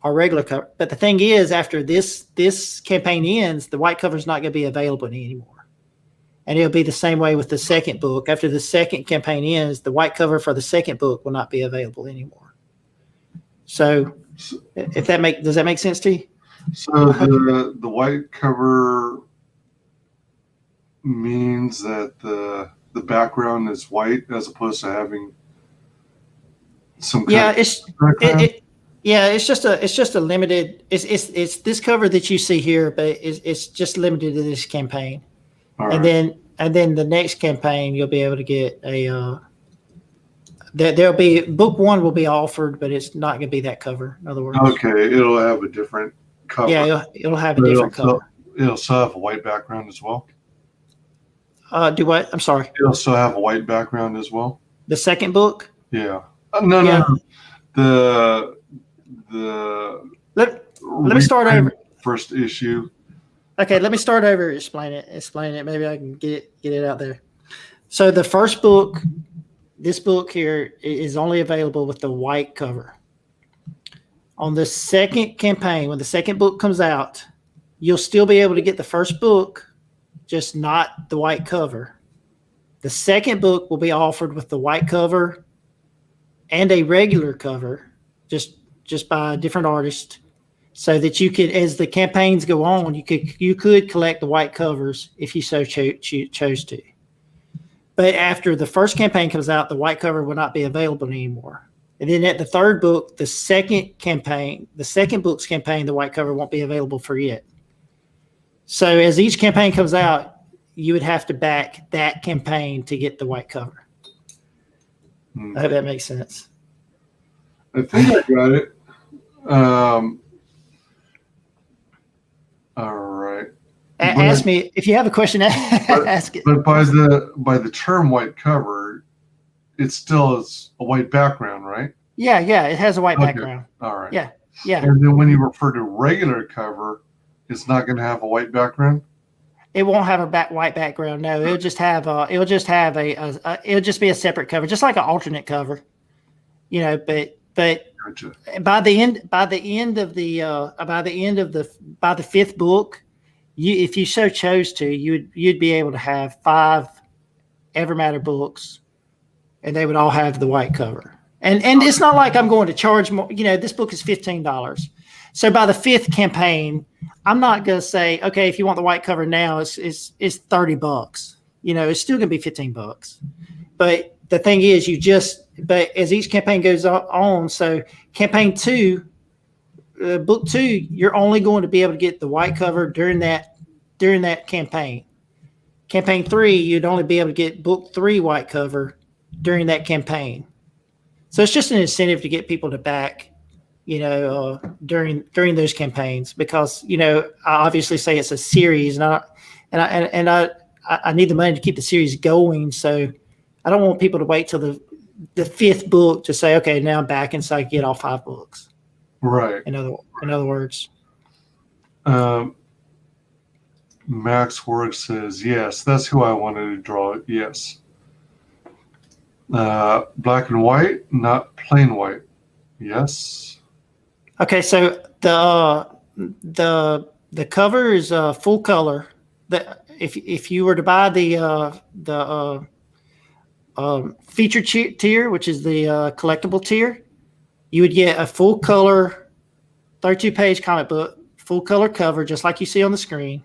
or regular cover. But the thing is, after this campaign ends, the white cover is not going to be available anymore. And it'll be the same way with the second book. After the second campaign ends, the white cover for the second book will not be available anymore. So does that make sense to you? So the white cover means that the background is white as opposed to having some kind of it's just a limited. It's this cover that you see here, but it's just limited to this campaign. And then the next campaign you'll be able to get there'll be book 1 will be offered, but it's not going to be that cover. In other words, okay, it'll have a different cover. Yeah, it'll have a different cover. It'll still have a white background as well. Do what? I'm sorry. It'll still have a white background as well. The second book. Yeah. No. Let me start over. First issue. Okay, let me start over. Explain it. Maybe I can get it out there. So the first book, this book here, is only available with the white cover. On the second campaign, when the second book comes out, you'll still be able to get the first book, just not the white cover. The second book will be offered with the white cover and a regular cover, just by a different artist, so that you could, as the campaigns go on, you could collect the white covers if you so chose to. But after the first campaign comes out, the white cover will not be available anymore. And then at the third book, the second book's campaign, the white cover won't be available for yet. So as each campaign comes out, you would have to back that campaign to get the white cover. I hope that makes sense. I think I got it. All right. Ask me if you have a question. Ask it. But by the term white cover, it still is a white background, right? Yeah, it has a white background. All right. Yeah. And then when you refer to regular cover, it's not going to have a white background. It won't have a white background. No, it'll just have it'll just be a separate cover, just like an alternate cover. But Gotcha. by the end of the fifth book, if you so chose to, you'd be able to have 5 Evermatter books, and they would all have the white cover. And it's not like I'm going to charge more. This book is $15. So by the 5th campaign, I'm not going to say, okay, if you want the white cover now, it's $30. It's still going to be $15. But the thing is, but as each campaign goes on, so campaign 2, book 2, you're only going to be able to get the white cover during that campaign. Campaign 3, you'd only be able to get book 3 white cover during that campaign. So it's just an incentive to get people to back, during those campaigns, because I obviously say it's a series, and I need the money to keep the series going. So I don't want people to wait till the 5th book to say, okay, now I'm back, and so I get all 5 books. Right. In other words. Max Work says, yes, that's who I wanted to draw. Yes. Black and white, not plain white. Yes. Okay, so the cover is full color. If you were to buy the feature tier, which is the collectible tier, you would get a full color 32-page comic book, full color cover, just like you see on the screen.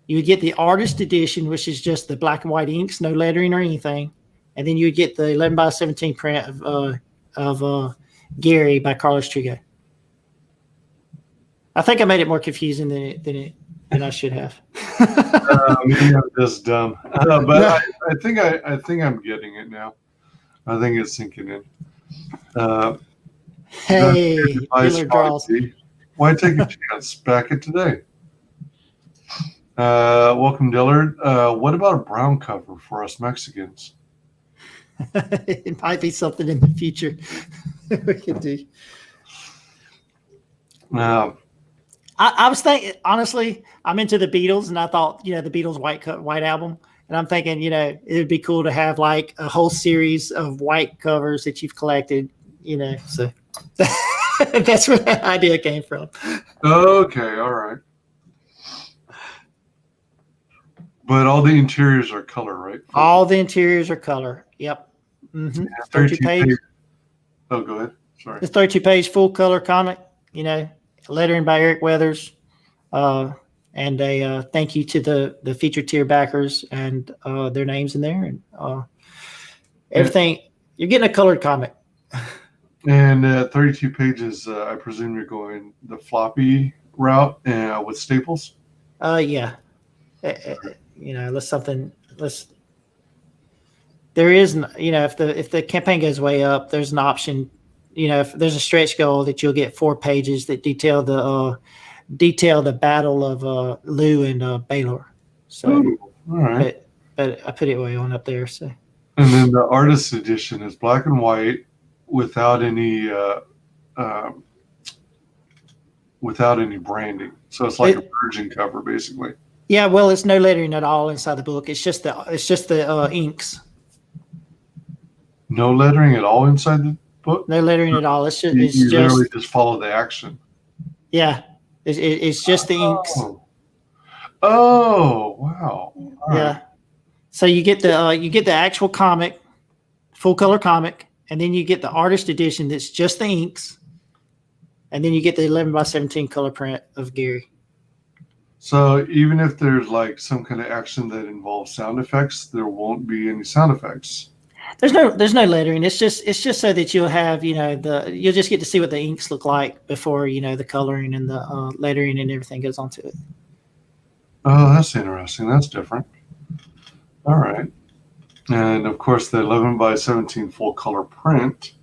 You would get the artist edition, which is just the black and white inks, no lettering or anything. And then you would get the 11x17 print of Gary by Carlos Trigo. I think I made it more confusing than I should have. Maybe I'm just dumb, but I think I'm getting it now. I think it's sinking in. Hey, Dillard draws. Why take a chance? Back it today. Welcome, Dillard. What about a brown cover for us Mexicans? It might be something in the future we can do. I was thinking, honestly, I'm into the Beatles, and I thought, the Beatles White Album, and I'm thinking, it would be cool to have like a whole series of white covers that you've collected, so that's where that idea came from. Okay, all right. But all the interiors are color, right? All the interiors are color. Yep. Mm-hmm. 32-page. Oh, go ahead. Sorry. It's 32-page full color comic. Lettering by Eric Weathers, and a thank you to the feature tier backers and their names in there, and everything. You're getting a colored comic. And 32 pages. I presume you're going the floppy route with staples. Yeah. There is, if the campaign goes way up, there's an option. If there's a stretch goal that you'll get 4 pages that detail the battle of Lou and Baylor. So, all right. But I put it way on up there. So. And then the artist edition is black and white without any branding. So it's like a virgin cover, basically. Yeah, well, it's no lettering at all inside the book. It's just the inks. No lettering at all inside the. But No lettering at all. It's just you literally just follow the action. yeah. It's just the inks. Oh, wow. All Yeah. right. So you get the actual comic, full color comic, and then you get the artist edition that's just the inks, and then you get the 11x17 color print of Gary. So even if there's like some kind of action that involves sound effects, there won't be any sound effects. There's no lettering. It's just so that you'll have you'll just get to see what the inks look like before the coloring and the lettering and everything goes onto it. Oh, that's interesting. That's different. All right. And of course, the 11x17 full color print.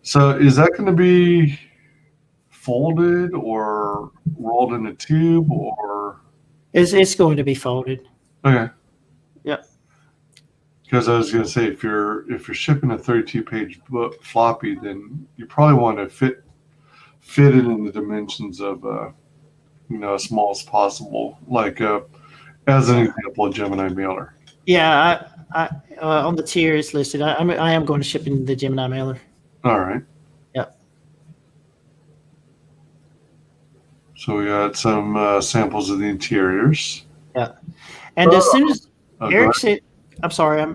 So is that going to be folded or rolled in a tube or? It's going to be folded. Okay. Yep. Because I was going to say, if you're shipping a 32-page floppy, then you probably want to fit it in the dimensions of as small as possible. Like as an example, a Gemini mailer. Yeah, I on the tier it's listed. I am going to ship in the Gemini mailer. All right. Yep. So we got some samples of the interiors. Yeah. And as soon as Eric said, I'm sorry,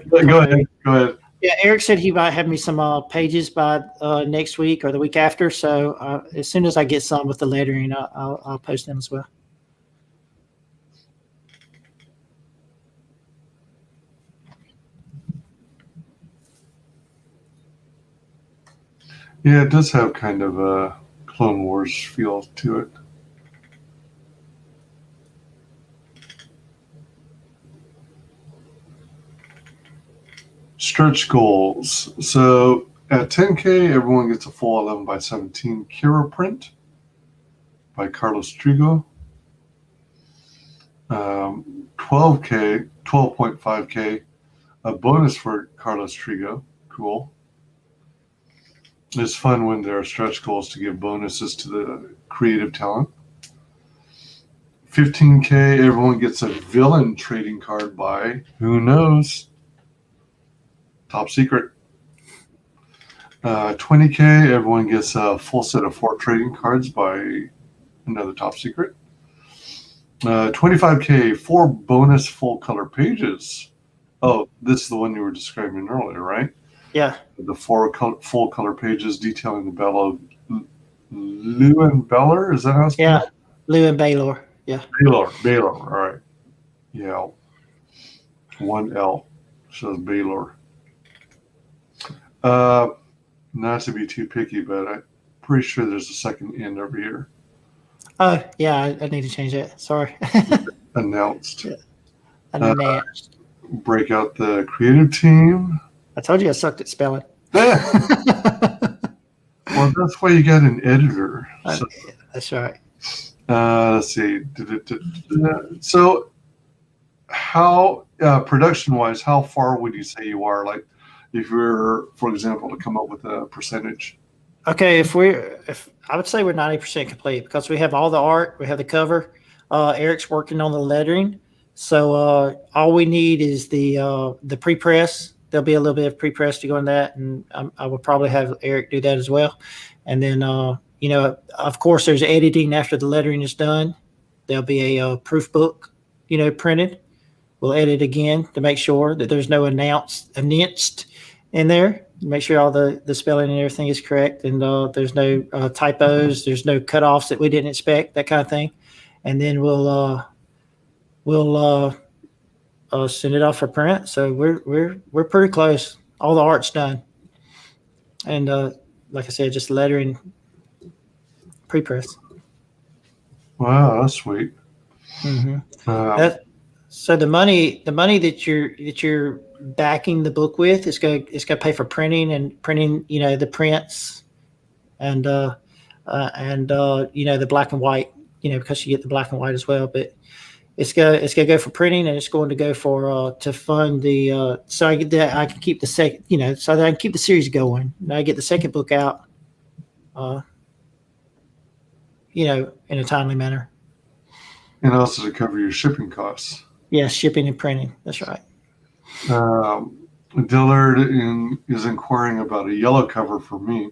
Go ahead. Yeah, Eric said he might have me some pages by next week or the week after. So as soon as I get some with the lettering, I'll post them as well. Yeah, it does have kind of a Clone Wars feel to it. Stretch goals. So at 10K, everyone gets a full 11x17 Kira print by Carlos Trigo. 12K, 12.5K, a bonus for Carlos Trigo. Cool. It's fun when there are stretch goals to give bonuses to the creative talent. 15K, everyone gets a villain trading card by who knows? Top secret. 20K, everyone gets a full set of 4 trading cards by another top secret. 25K, 4 bonus full color pages. Oh, this is the one you were describing earlier, right? Yeah. The 4 full color pages detailing the battle of Lou and Beller. Is that how it's spelled? Yeah, Lou and Baylor. Yeah. Baylor. All right. Yeah. 1 L says Baylor. Not to be too picky, but I'm pretty sure there's a second N over here. Oh, yeah, I need to change that. Sorry. Announced. Yeah. Announced. Break out the creative team. I told you I sucked at spelling. Yeah. Well, that's why you got an editor. So, that's right. Let's see. So, how production-wise, how far would you say you are? Like, if you're, for example, to come up with a percentage. Okay, if I would say we're 90% complete because we have all the art, we have the cover. Eric's working on the lettering, so all we need is the pre-press. There'll be a little bit of pre-press to go in that, and I will probably have Eric do that as well. And then, of course, there's editing after the lettering is done. There'll be a proof book, printed. We'll edit again to make sure that there's no announced in there. Make sure all the spelling and everything is correct, and there's no typos, there's no cutoffs that we didn't expect, that kind of thing. And then we'll send it off for print. So we're pretty close. All the art's done, and like I said, just lettering, pre-press. Wow, that's sweet. Mm-hmm. So the money that you're backing the book with is going to pay for printing, the prints, and the black and white, because you get the black and white as well. But it's going to go for printing, and it's going to go for to fund the so I can keep the second, so that I can keep the series going. And I get the second book out, in a timely manner. And also to cover your shipping costs. Yeah, shipping and printing. That's right. Dillard is inquiring about a yellow cover for me.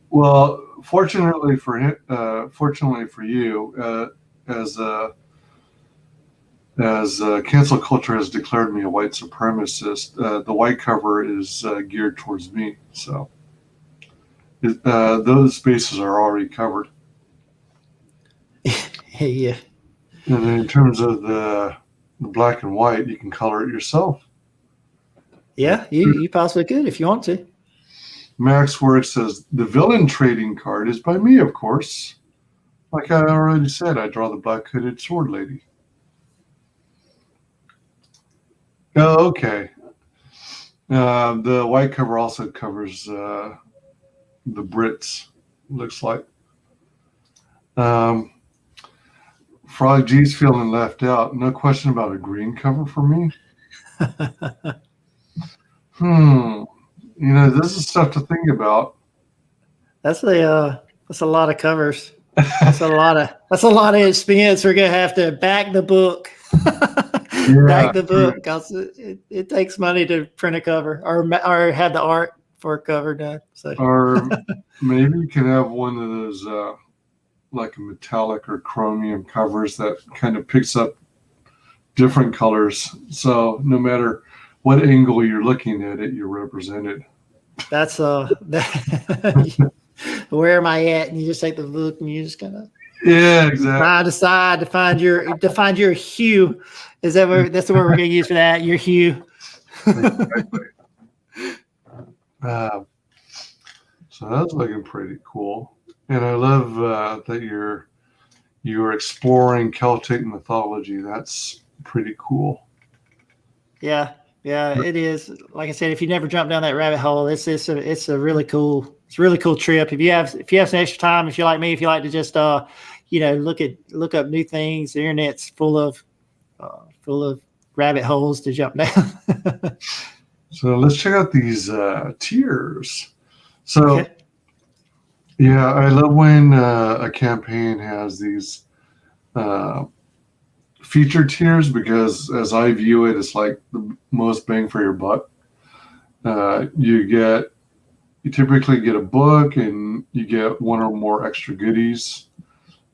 Well, fortunately for you, as cancel culture has declared me a white supremacist, the white cover is geared towards me. So those bases are already covered. Yeah. And in terms of the black and white, you can color it yourself. Yeah, you possibly could if you want to. Max Work says, the villain trading card is by me, of course. Like I already said, I draw the black hooded sword lady. Oh, okay. The white cover also covers the Brits, looks like. Frog G's feeling left out. No question about a green cover for me. This is stuff to think about. That's a lot of covers. That's a lot of expense. We're gonna have to back the book. Back the book because it takes money to print a cover or have the art for a cover done. So. Or maybe you can have one of those like a metallic or chromium covers that kind of picks up different colors. So no matter what angle you're looking at it, you're represented. That's where am I at? And you just take the book and you just kind of decide to find your hue. Is that where that's the word we're going to use for that? Your hue. Exactly. So that's looking pretty cool, and I love that you're exploring Celtic mythology. That's pretty cool. Yeah, it is. Like I said, if you never jump down that rabbit hole, it's a really cool trip. If you have some extra time, if you're like me, if you like to just look up new things, the internet's full of rabbit holes to jump down. So let's check out these tiers. So yeah, I love when a campaign has these feature tiers because as I view it, it's like the most bang for your buck. You typically get a book and you get one or more extra goodies,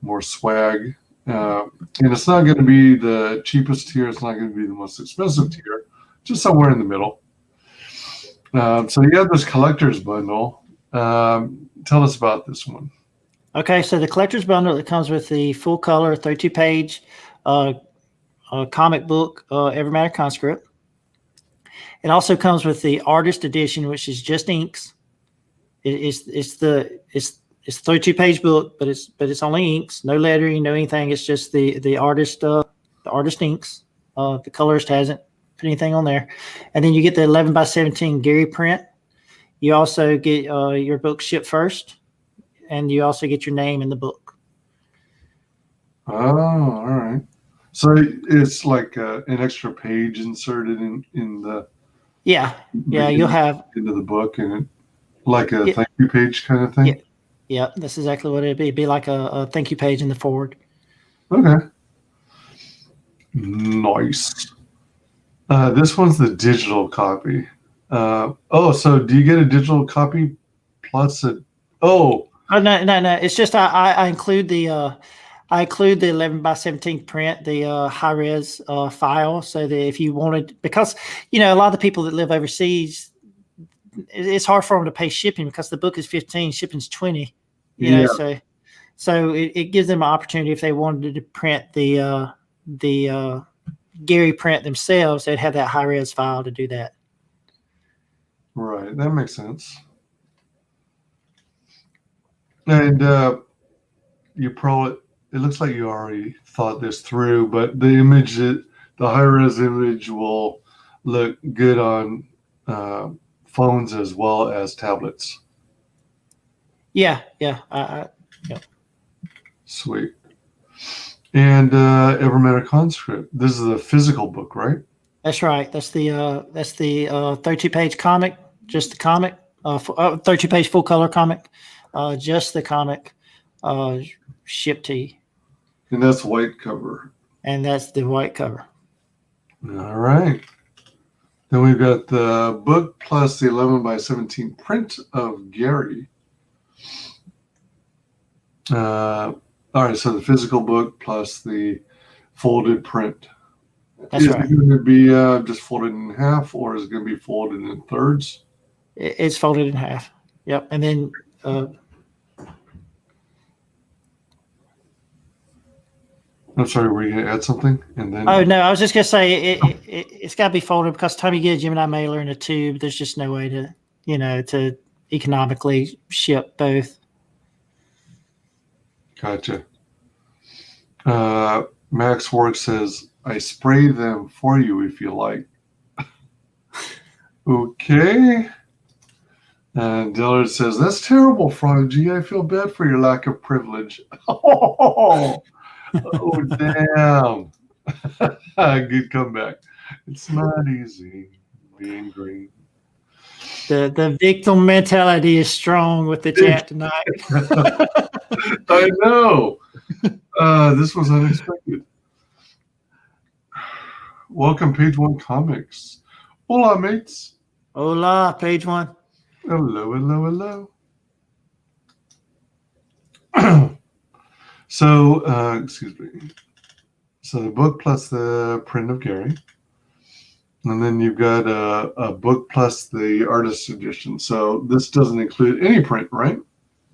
more swag. And it's not going to be the cheapest tier. It's not going to be the most expensive tier, just somewhere in the middle. So you have this collector's bundle. Tell us about this one. Okay, so the collector's bundle that comes with the full color 32-page comic book, Evermatter Conscript. It also comes with the artist edition, which is just inks. It's the 32-page book, but it's only inks, no lettering, no anything. It's just the artist inks. The colorist hasn't put anything on there. And then you get the 11x17 Gary print. You also get your book shipped first, and you also get your name in the book. Oh, all right. So it's like an extra page inserted in the you'll have into the book, and like a thank you page kind of thing. Yeah, that's exactly what it'd be. It'd be like a thank you page in the forward. Okay. Nice. This one's the digital copy. So do you get a digital copy plus a? Oh no. It's just I include the 11x17 print, the high res file, so that if you wanted, because a lot of the people that live overseas, it's hard for them to pay shipping because the book is $15, shipping's $20. So it gives them an opportunity if they wanted to print the Gary print themselves, they'd have that high res file to do that. Right, that makes sense. And it looks like you already thought this through, but the high res image will look good on phones as well as tablets. Yeah. Sweet. And Evermatter Conscript. This is a physical book, right? That's right. That's the 32-page comic, just the comic. 32-page full color comic, just the comic, shipped to you. And that's white cover. And that's the white cover. All right. Then we've got the book plus the 11 by 17 print of Gary. All right, so the physical book plus the folded print. That's is right. it going to be just folded in half, or is it going to be folded in thirds? It's folded in half. Yep. And then I'm sorry, were you going to add something? And then oh no, I was just gonna say it's got to be folded because time you get a Gemini mailer in a tube, there's just no way to to economically ship both. Gotcha. Max Work says, I spray them for you if you like. Okay. And Dillard says, that's terrible, Frog G. I feel bad for your lack of privilege. Oh, damn. Good comeback. It's not easy being green. The victim mentality is strong with the chat tonight. I know. This was unexpected. Welcome, Page One Comics. Hola, mates. Hola, page one. Hello, hello, hello. So, excuse me. So the book plus the print of Gary. And then you've got a book plus the artist edition. So this doesn't include any print, right?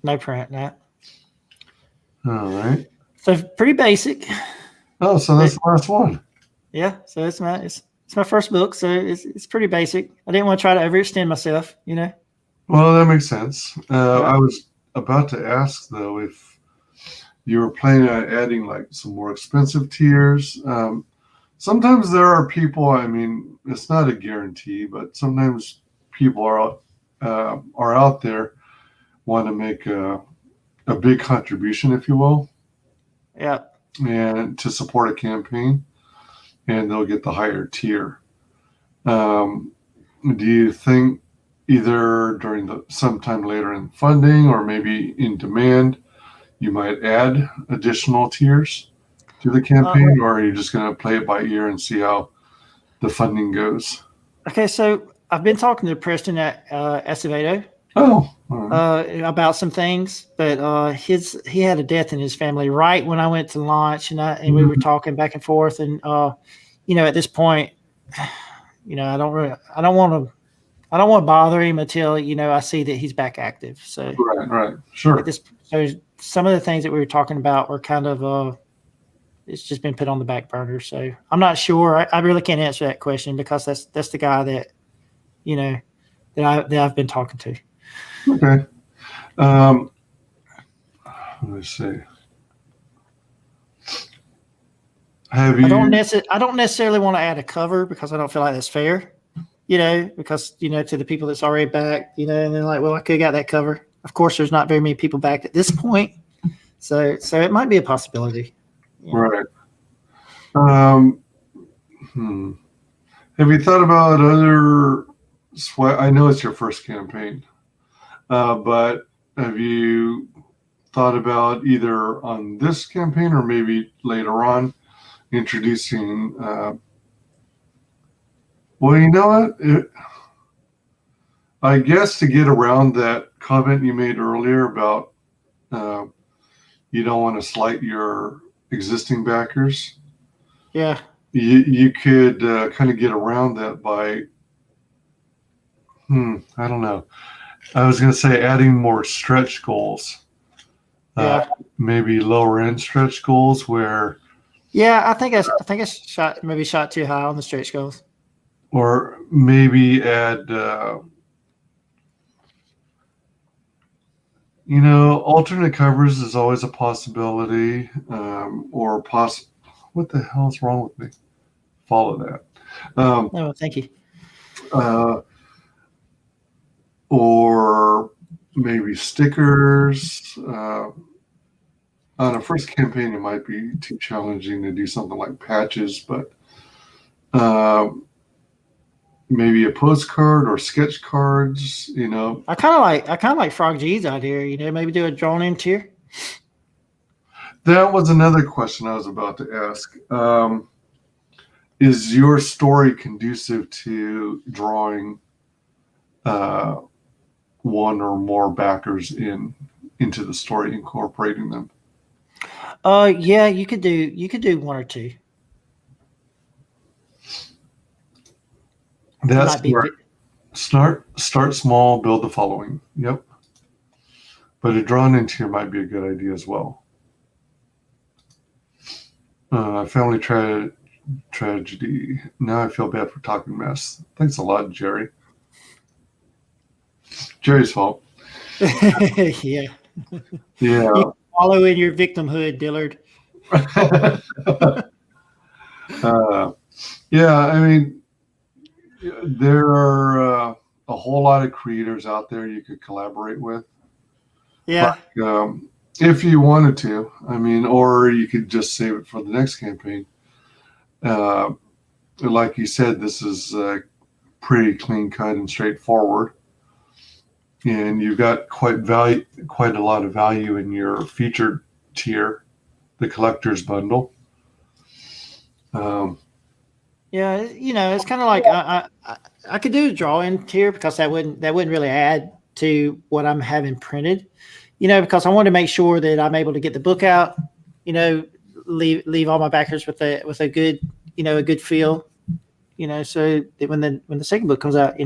No print, no. All right. So pretty basic. Oh, so that's the last one. Yeah. So it's my first book, so it's pretty basic. I didn't want to try to overextend myself, Well, that makes sense. I was about to ask, though, if you were planning on adding like some more expensive tiers. Sometimes there are people, I mean, it's not a guarantee, but sometimes people are out there want to make a big contribution, if you will. Yeah. And to support a campaign, and they'll get the higher tier. Do you think either during sometime later in funding or maybe in demand, you might add additional tiers to the campaign, or are you just going to play it by ear and see how the funding goes? Okay, so I've been talking to Preston at Acevedo about some things, but he had a death in his family right when I went to launch, and we were talking back and forth, and at this point, I don't want to bother him until I see that he's back active. So right, sure. So some of the things that we were talking about were kind of it's just been put on the back burner. So I'm not sure. I really can't answer that question because that's the guy that that I've been talking to. Okay. Let me see. Have you? I don't necessarily want to add a cover because I don't feel like that's fair. Because to the people that's already back, and they're like, well, I could have got that cover. Of course, there's not very many people back at this point, so it might be a possibility. Right. Have you thought about other sweat? I know it's your first campaign, but have you thought about either on this campaign or maybe later on introducing? Well, you know what? I guess to get around that comment you made earlier about you don't want to slight your existing backers. Yeah. You could kind of get around that by, I don't know. I was going to say adding more stretch goals. Yeah. Maybe lower end stretch goals where. Yeah, I think I shot too high on the stretch goals. Or maybe add, alternate covers is always a possibility, what the hell is wrong with me? Follow that. No, thank you. Or maybe stickers. On a first campaign, it might be too challenging to do something like patches, but maybe a postcard or sketch cards. I kind of like Frog G's idea. Maybe do a drawn in tier. That was another question I was about to ask. is your story conducive to drawing one or more backers into the story, incorporating them? Yeah, you could do one or two. That's Might be smart. Start small, build the following. Yep. But a drawn in tier might be a good idea as well. Family tragedy. Now I feel bad for talking mess. Thanks a lot, Jerry. Jerry's fault. yeah. Yeah. Follow in your victimhood, Dillard. Yeah, I mean, there are a whole lot of creators out there you could collaborate with. Yeah. Like, if you wanted to, I mean, or you could just save it for the next campaign. Like you said, this is pretty clean cut and straightforward. And you've got quite a lot of value in your featured tier, the collector's bundle. Yeah, it's kind of like I could do a draw-in tier because that wouldn't really add to what I'm having printed, because I want to make sure that I'm able to get the book out, leave all my backers with a good a good feel, so that when the second book comes out,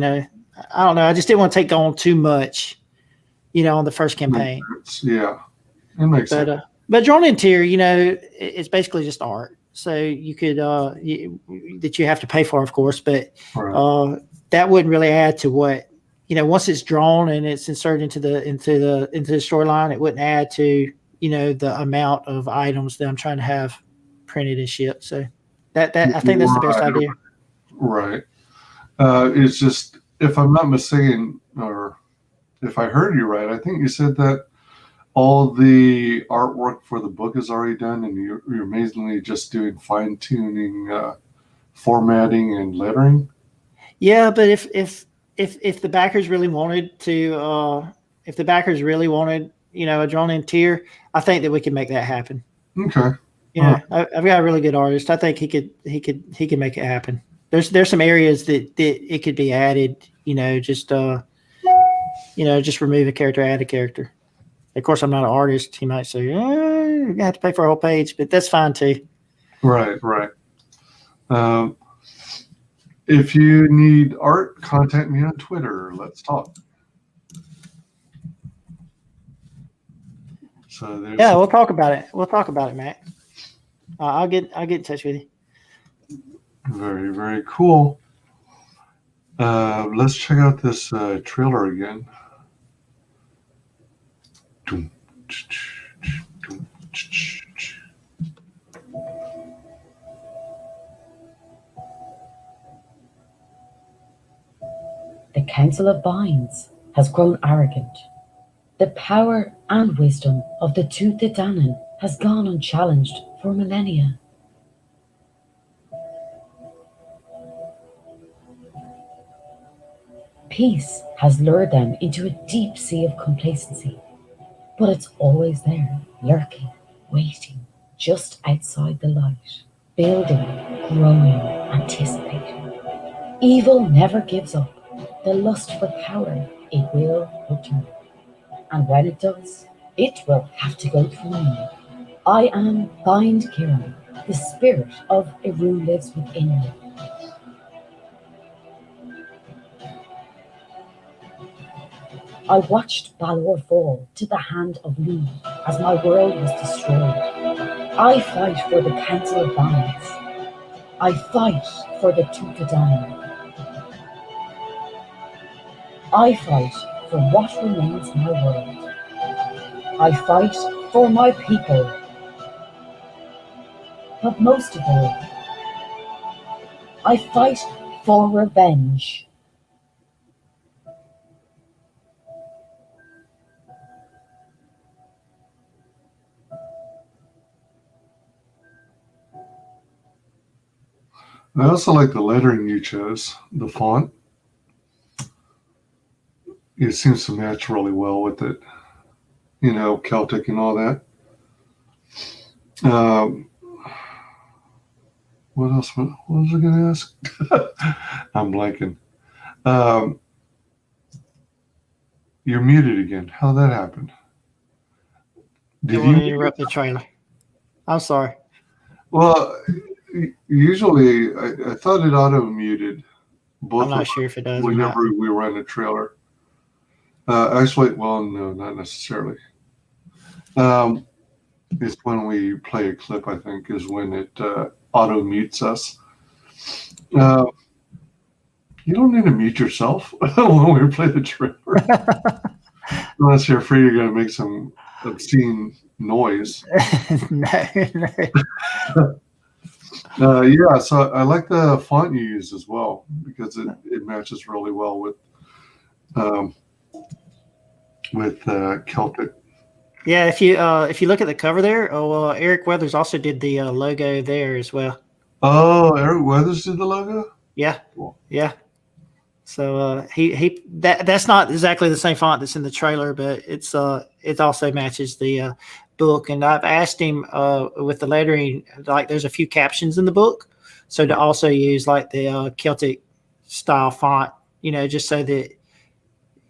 I don't know, I just didn't want to take on too much, on the first campaign. Yeah, it makes sense. But drawn-in tier, it's basically just art. So you could that you have to pay for, of course, but Right. That wouldn't really add to what once it's drawn and it's inserted into the storyline, it wouldn't add to the amount of items that I'm trying to have printed and shipped. So that I think that's the best idea. Right. It's just, if I'm not mistaken, or if I heard you right, I think you said that all the artwork for the book is already done, and you're amazingly just doing fine-tuning, formatting and lettering. Yeah, but if the backers really wanted to, if the backers really wanted, a drawn-in tier, I think that we could make that happen. Okay. I've got a really good artist. I think he could make it happen. There's some areas that it could be added. Just remove a character, add a character. Of course, I'm not an artist. He might say, you have to pay for a whole page, but that's fine too. Right. If you need art, contact me on Twitter. Let's talk. So we'll talk about it. We'll talk about it, Matt. I'll get in touch with you. Very, very cool. Let's check out this trailer again. The Council of Binds has grown arrogant. The power and wisdom of the Tooth Danann has gone unchallenged for millennia. Peace has lured them into a deep sea of complacency, but it's always there, lurking, waiting, just outside the light, building, growing, anticipating. Evil never gives up. The lust for power, it will return. And when it does, it will have to go through me. I am Bind Kiran. The spirit of Eru lives within me. I watched Balor fall to the hand of Lu as my world was destroyed. I fight for the Council of Binds. I fight for the Tooth Danann. I fight for what remains my world. I fight for my people. But most of all, I fight for revenge. I also like the lettering you chose, the font. It seems to match really well with it, Celtic and all that. what else? What was I going to ask? I'm blanking. You're muted again. How'd that happen? Did you interrupt the trailer? I'm sorry. Well, usually I thought it auto muted. Both I'm not sure if it does or whenever not. we run a trailer. Actually, well, no, not necessarily. It's when we play a clip, I think, is when it auto mutes us. You don't need to mute yourself when we play the trailer. Unless you're afraid you're going to make some obscene noise. No. Yeah, so I like the font you use as well because it matches really well with Celtic. Yeah, if you look at the cover there, Eric Weathers also did the logo there as well. Oh, Eric Weathers did the logo? Yeah, Cool. yeah. So that's not exactly the same font that's in the trailer, but it also matches the book. And I've asked him with the lettering, like there's a few captions in the book, so to also use like the Celtic style font, just so that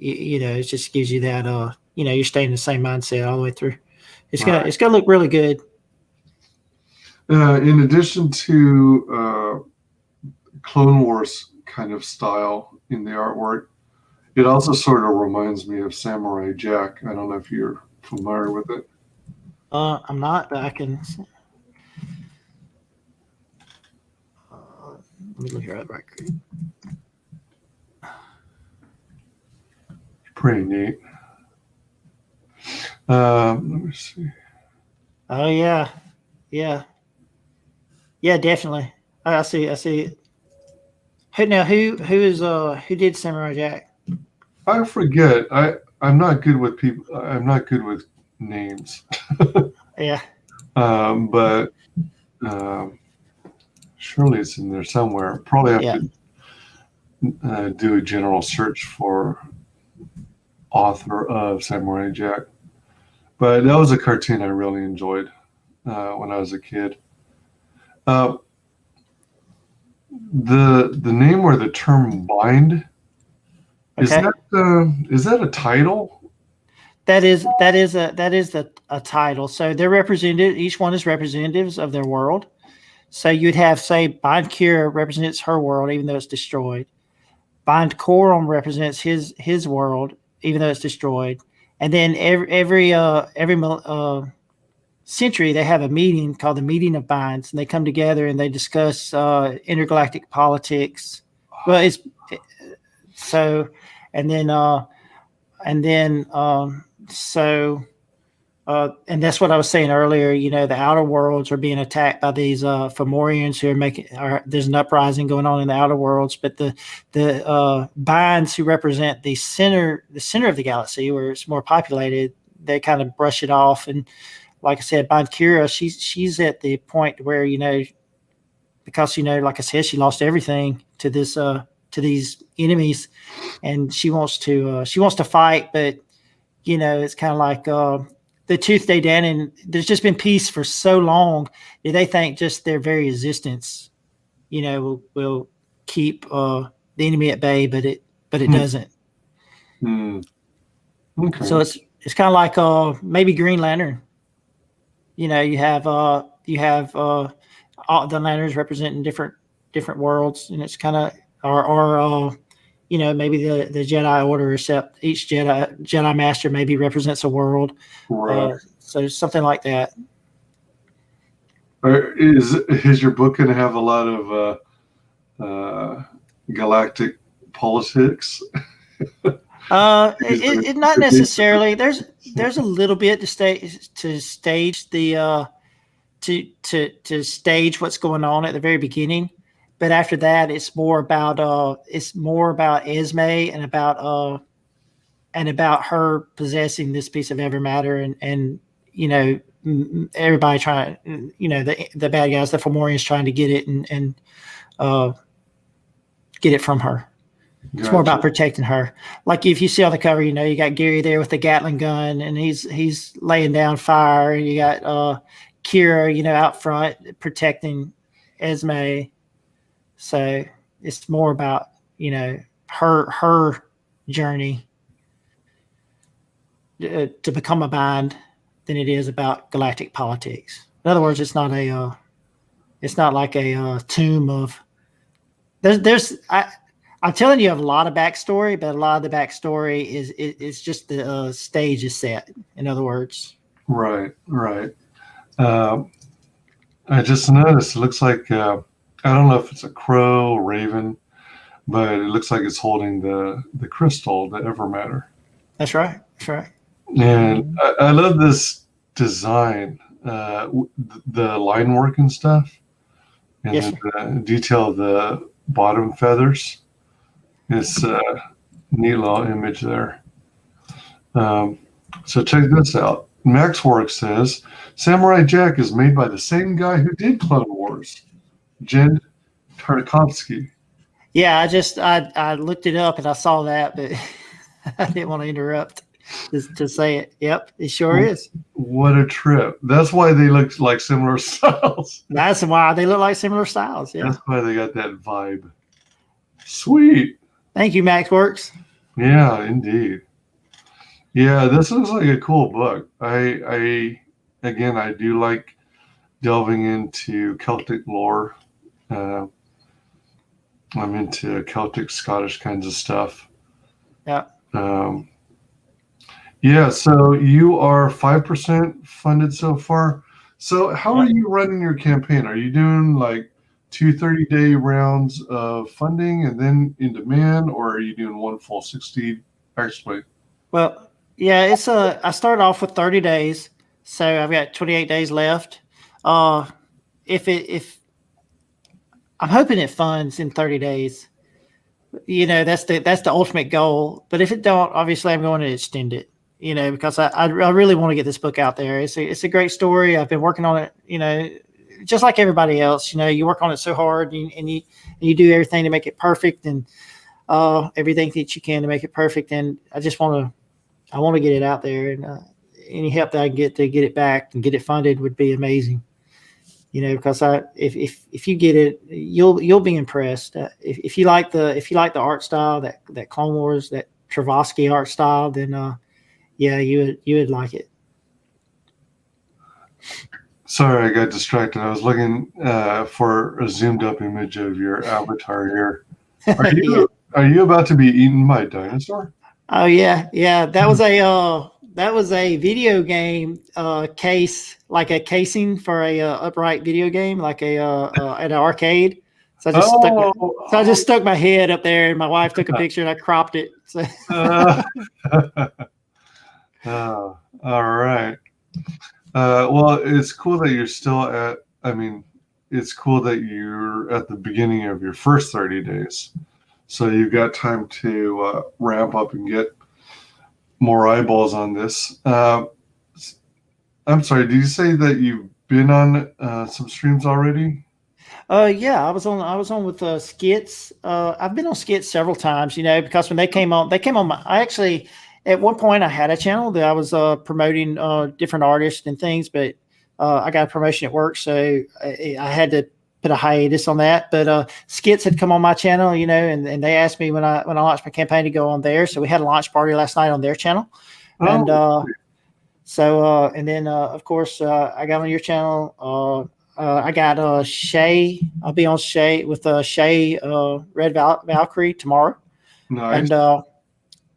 it just gives you that you're staying in the same mindset all the way through. It's gonna look really good. In addition to Clone Wars kind of style in the artwork, it also sort of reminds me of Samurai Jack. I don't know if you're familiar with it. I'm not, but I can. Let me look here up right quick. Pretty neat. Let me see. Oh yeah, definitely. I see. Who did Samurai Jack? I forget. I'm not good with people. I'm not good with names. Yeah. But surely it's in there somewhere. Probably have to do a general search for author of Samurai Jack. But that was a cartoon I really enjoyed when I was a kid. The name or the term bind, is that a title? That is a title. So they're represented. Each one is representatives of their world. So you'd have, say, Bind Cure represents her world, even though it's destroyed. Bind Corum represents his world, even though it's destroyed. And then every century they have a meeting called the Meeting of Binds, and they come together and they discuss intergalactic politics. Well, and that's what I was saying earlier. The outer worlds are being attacked by these Fomorians who are there's an uprising going on in the outer worlds, but the binds who represent the center of the galaxy, where it's more populated, they kind of brush it off. And like I said, Bind Kira, she's at the point where because like I said, she lost everything to these enemies, and she wants to fight, but it's kind of like the Tooth Day Dan, and there's just been peace for so long that they think just their very existence, will keep the enemy at bay, but it doesn't. Okay. So it's kind of like maybe Green Lantern. You have all the lanterns representing different worlds, and it's kind of or maybe the Jedi Order, except each Jedi Master maybe represents a world. Right. So something like that. Is your book going to have a lot of galactic politics? It not necessarily. There's a little bit to stage the to stage what's going on at the very beginning. But after that, it's more about Esme and about her possessing this piece of Evermatter and everybody trying, the bad guys, the Fomorians trying to get it and get it from her. It's Gotcha. more about protecting her. Like if you see on the cover, you got Gary there with the Gatling gun and he's laying down fire, and you got Kira, out front protecting Esme. So it's more about, her journey to become a bind than it is about galactic politics. In other words, it's not like a tomb of. I'm telling you a lot of backstory, but a lot of the backstory is just the stage is set. In other words, Right. I just noticed it looks like I don't know if it's a crow, raven, but it looks like it's holding the crystal, the Evermatter. That's right. And I love this design, the line work and stuff, and Yes, the detail of the bottom feathers. It's a neat little image there. So check this out. Maxwork says Samurai Jack is made by the same guy who did Clone Wars, Jen Tartakovsky. Yeah, I looked it up and I saw that, but I didn't want to interrupt to say it. Yep, it sure is. What a trip. That's why they look like similar styles. That's why they look like similar styles. Yeah. That's why they got that vibe. Sweet. Thank you, MaxWorks. Yeah, indeed. Yeah, this looks like a cool book. I do like delving into Celtic lore. I'm into Celtic, Scottish kinds of stuff. Yeah. Yeah, so you are 5% funded so far. So how are you running your campaign? Are you doing like 2 30-day rounds of funding and then in demand, or are you doing one full 60 actually? Well, yeah, I started off with 30 days, so I've got 28 days left. If I'm hoping it funds in 30 days, that's the ultimate goal. But if it don't, obviously I'm going to extend it, because I really want to get this book out there. It's a great story. I've been working on it, just like everybody else. You work on it so hard and you do everything to make it perfect and everything that you can to make it perfect. And I want to get it out there, and any help that I can get to get it back and get it funded would be amazing. Because if you get it, you'll be impressed. If you like the art style, that Clone Wars, that Travasky art style, then you would like it. Sorry, I got distracted. I was looking for a zoomed up image of your avatar here. Are you about to be eaten by a dinosaur? Oh yeah. That was a video game case, like a casing for a upright video game, like at an arcade. So I just stuck my head up there, and my wife took a picture, and I cropped it. So. All right. Well, it's cool that you're still at. It's cool that you're at the beginning of your first 30 days, so you've got time to ramp up and get more eyeballs on this. I'm sorry, did you say that you've been on some streams already? Yeah, I was on with skits. I've been on skits several times, because when they came on I actually, at one point I had a channel that I was promoting different artists and things, but I got a promotion at work, so I had to put a hiatus on that. But skits had come on my channel, and they asked me when I launched my campaign to go on there. So we had a launch party last night on their channel. And and then of course I got on your channel. I got Shay. I'll be on Shay with Shay Red Valkyrie tomorrow. Nice. And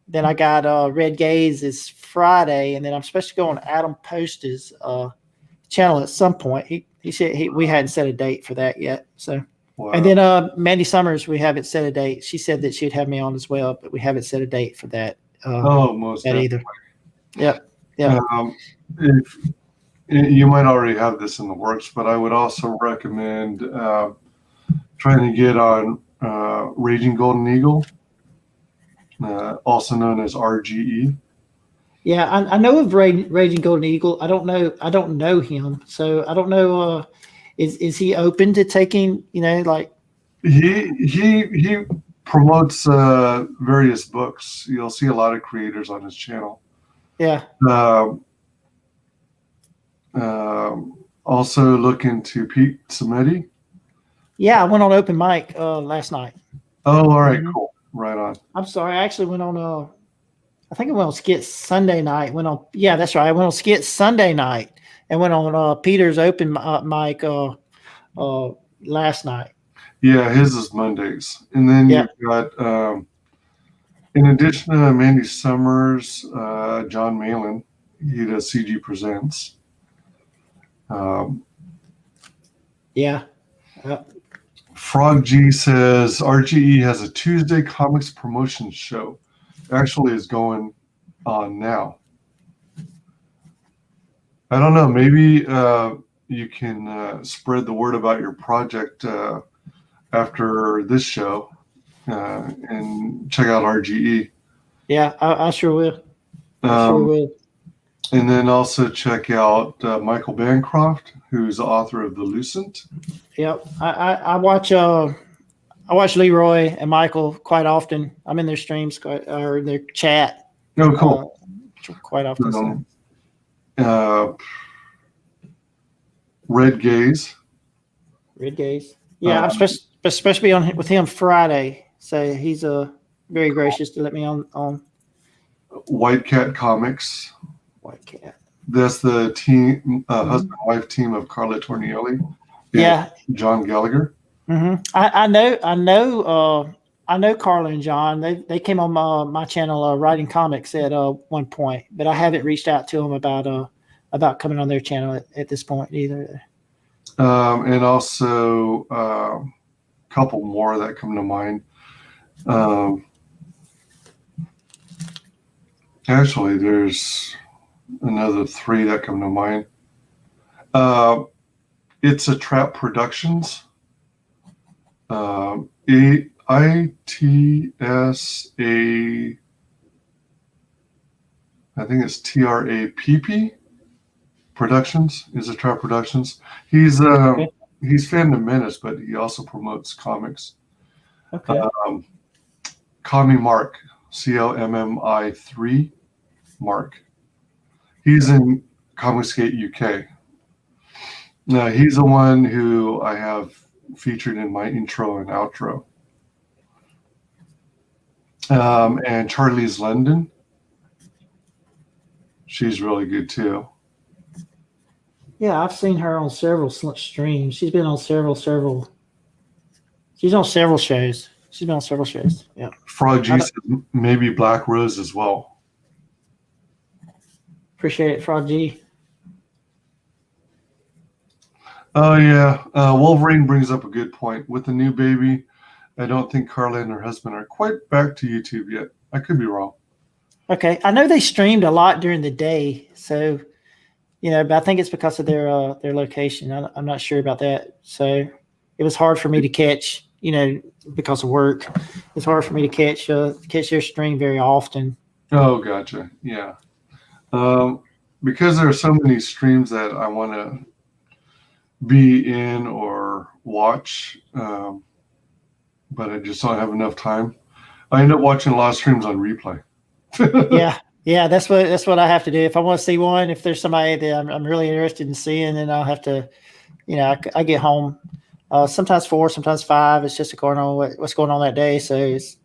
then I got Red Gaze is Friday, and then I'm supposed to go on Adam Post's channel at some point. He said we hadn't set a date for that yet. So, wow. And then Mandy Summers, we haven't set a date. She said that she'd have me on as well, but we haven't set a date for that. Most that definitely. Either. Yeah. If you might already have this in the works, but I would also recommend trying to get on Raging Golden Eagle, also known as RGE. Yeah, I know of Raging Golden Eagle. I don't know him, so I don't know. Is he open to taking? Like he promotes various books. You'll see a lot of creators on his channel. Yeah. Also look into Pete Samedi. Yeah, I went on open mic last night. Oh, all right, Mhm. cool. Right on. I'm sorry, I actually went on I think I went on Skit Sunday night. Yeah, that's right. I went on Skit Sunday night and went on Peter's open mic last night. Yeah, his is Mondays. And then Yeah. you've got, in addition to Mandy Summers, John Malin, he does CG Presents. Yeah. Yep. Frog G says RGE has a Tuesday comics promotion show. Actually, is going on now. I don't know. Maybe you can spread the word about your project after this show and check out RGE. Yeah, I sure will. I sure will. And then also check out Michael Bancroft, who's the author of The Lucent. Yep. I watch Leroy and Michael quite often. I'm in their streams or their chat. Oh, cool. Quite often. Red Gaze. Red Gaze. Yeah, I'm supposed to be on with him Friday, so he's very gracious to let me on. White Cat Comics. White Cat. That's the team, husband and wife team of Carla Tornielli. Yeah. John Gallagher. Mm-hmm. I know Carla and John. They came on my channel writing comics at one point, but I haven't reached out to them about coming on their channel at this point either. And also a couple more that come to mind. Actually, there's another 3 that come to mind. It's a Trap Productions. ITSA, I think it's TRAPP Productions. Is a Trap Productions. He's Fandom Menace, but he also promotes comics. Okay. Commie Mark, CLMMI3 Mark. He's in Comicsgate UK. Now, he's the one who I have featured in my intro and outro. And Charlie's London. She's really good too. Yeah, I've seen her on several streams. She's been on several. She's on several shows. She's been on several shows. Yeah. Frog G says maybe Black Rose as well. Appreciate it, Frog G. Oh yeah, Wolverine brings up a good point. With the new baby, I don't think Carla and her husband are quite back to YouTube yet. I could be wrong. Okay, I know they streamed a lot during the day, so but I think it's because of their location. I'm not sure about that. So it was hard for me to catch, because of work. It's hard for me to catch their stream very often. Oh, gotcha. Yeah, because there are so many streams that I want to be in or watch, but I just don't have enough time. I end up watching a lot of streams on replay. Yeah, that's what I have to do. If I want to see one, if there's somebody that I'm really interested in seeing, then I'll have to, I get home sometimes 4, sometimes 5. It's just according on what's going on that day. So it's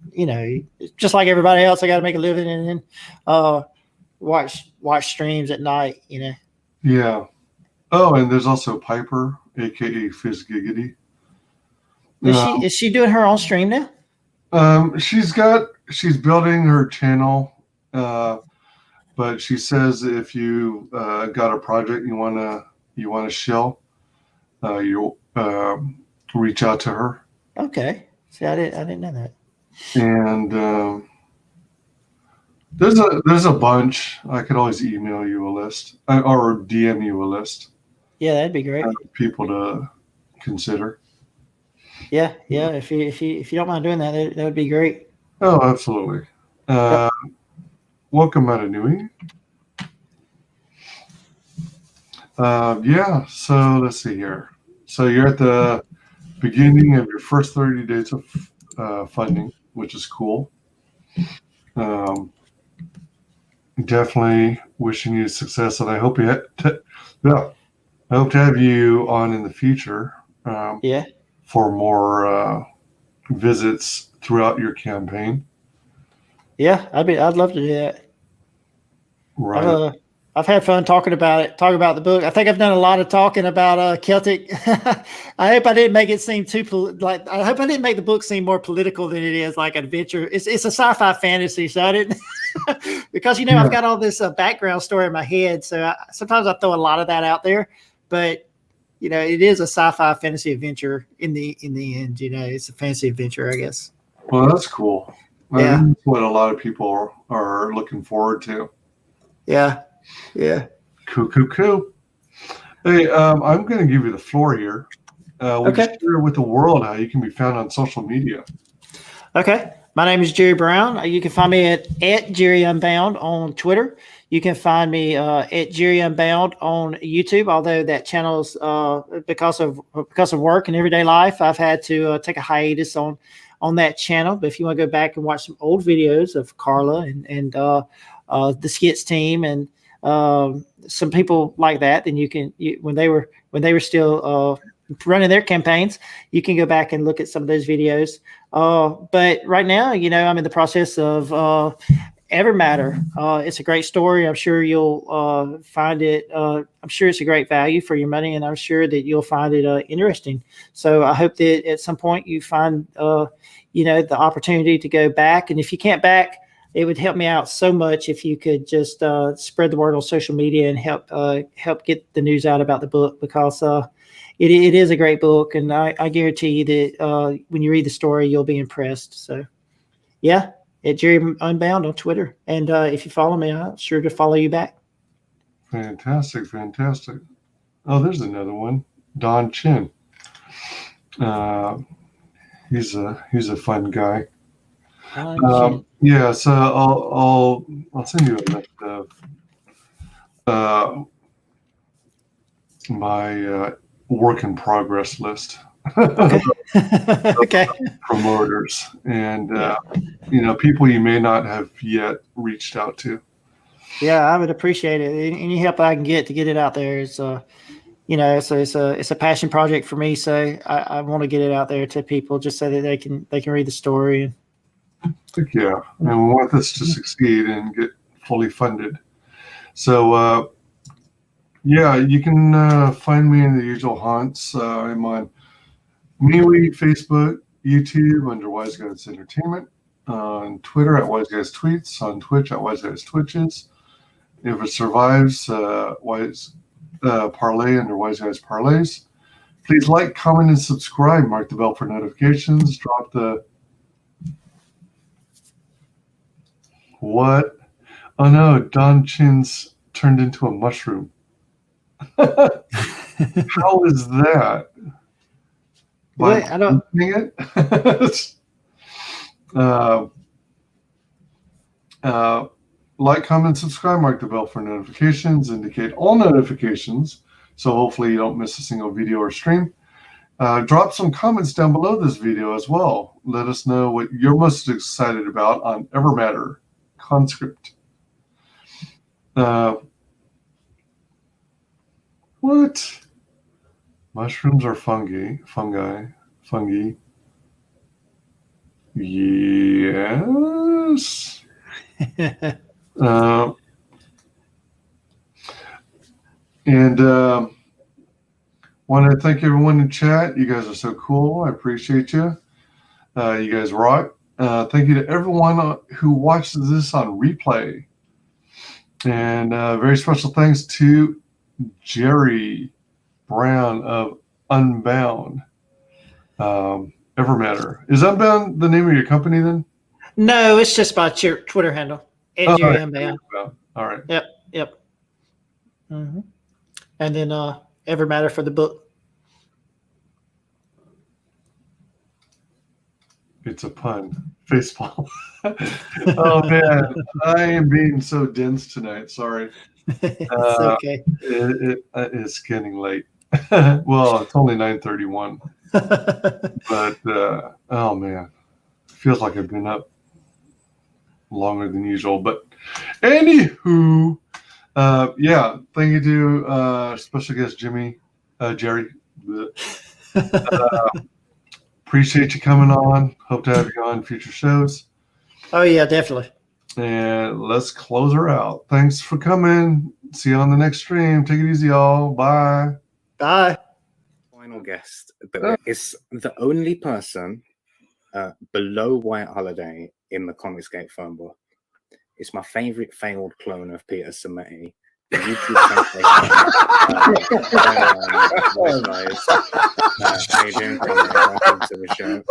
just like everybody else. I got to make a living and then watch streams at night. Yeah. Oh, and there's also Piper, aka Fizz Giggity. Is she doing her own stream now? She's building her channel, but she says if you got a project you wanna shill, you'll reach out to her. Okay. See, I didn't know that. And there's a bunch. I could always email you a list or DM you a list. Yeah, that'd be great. People to consider. Yeah. If you don't mind doing that, that would be great. Oh, absolutely. Welcome out of Nui. Yeah. So let's see here. So you're at the beginning of your first 30 days of funding, which is cool. Definitely wishing you success, and I hope I hope to have you on in the future. Yeah. for more visits throughout your campaign. Yeah, I'd love to do that. Right. I've had fun talking about the book. I think I've done a lot of talking about Celtic. I hope I didn't make it seem I hope I didn't make the book seem more political than it is, like adventure. It's a sci-fi fantasy, so I didn't because I've got all this background story in my head. So sometimes I throw a lot of that out there, but it is a sci-fi fantasy adventure in the end. It's a fantasy adventure, I guess. Well, that's cool. Yeah. That's what a lot of people are looking forward to. Yeah. Yeah. Cool. Hey, I'm going to give you the floor here. Would you share with the world how you can be found on social media? Okay. My name is Jerry Brown. You can find me at Jerry Unbound on Twitter. You can find me at Jerry Unbound on YouTube, although that channel's because of work and everyday life, I've had to take a hiatus on that channel. But if you want to go back and watch some old videos of Carla and the Skits team and some people like that, then when they were still running their campaigns, you can go back and look at some of those videos. But right now, I'm in the process of Evermatter. It's a great story. I'm sure you'll find it. I'm sure it's a great value for your money, and I'm sure that you'll find it interesting. So I hope that at some point you find the opportunity to go back. And if you can't back, it would help me out so much if you could just spread the word on social media and help get the news out about the book, because it is a great book, and I guarantee you that when you read the story, you'll be impressed. So, yeah, at Jerry Unbound on Twitter, and if you follow me, I'm sure to follow you back. Fantastic. Oh, there's another one, Don Chin. He's a fun guy. Yeah, so I'll send you a list of my work in progress list. Okay. Okay. Promoters and people you may not have yet reached out to. Yeah, I would appreciate it. Any help I can get to get it out there is so it's a passion project for me. So I want to get it out there to people just so that they can read the story. Yeah, and we want this to succeed and get fully funded. So, you can find me in the usual haunts. I'm on MeWe, Facebook, YouTube under WyzGyz Entertainment, on Twitter at WyzGyz Tweets, on Twitch at WyzGyz Twitches. If it survives, Parler under WyzGyz Parlers. Please like, comment, and subscribe. Mark the bell for notifications. Drop the what? Oh no, Don Chin's turned into a mushroom. How is that? Wait, I don't. It? Like, comment, subscribe, mark the bell for notifications, indicate all notifications, so hopefully you don't miss a single video or stream. Drop some comments down below this video as well. Let us know what you're most excited about on Evermatter, Conscript. What? Mushrooms are fungi. Yes. Want to thank everyone in chat. You guys are so cool. I appreciate you. You guys rock. Thank you to everyone who watches this on replay. And very special thanks to Jerry Brown of Unbound. Evermatter. Is Unbound the name of your company then? No, it's just my Twitter handle. At Jerry Unbound. All right. Yep. Mm-hmm. And then Evermatter for the book. It's a pun. Facepalm. Oh man, I am being so dense tonight. Sorry. It's okay. It's getting late. Well, it's only 9:31. But oh man, it feels like I've been up longer than usual. But anywho, thank you to special guest Jerry. Appreciate you coming on. Hope to have you on future shows. Oh yeah, definitely. And let's close her out. Thanks for coming. See you on the next stream. Take it easy, y'all. Bye. Bye. Final guest is the only person below White Holiday in the Comicsgate phone book. It's my favorite failed clone of Peter Sammetti. The YouTube translation. WyzGyz. How you doing, Conrad? Welcome to the show.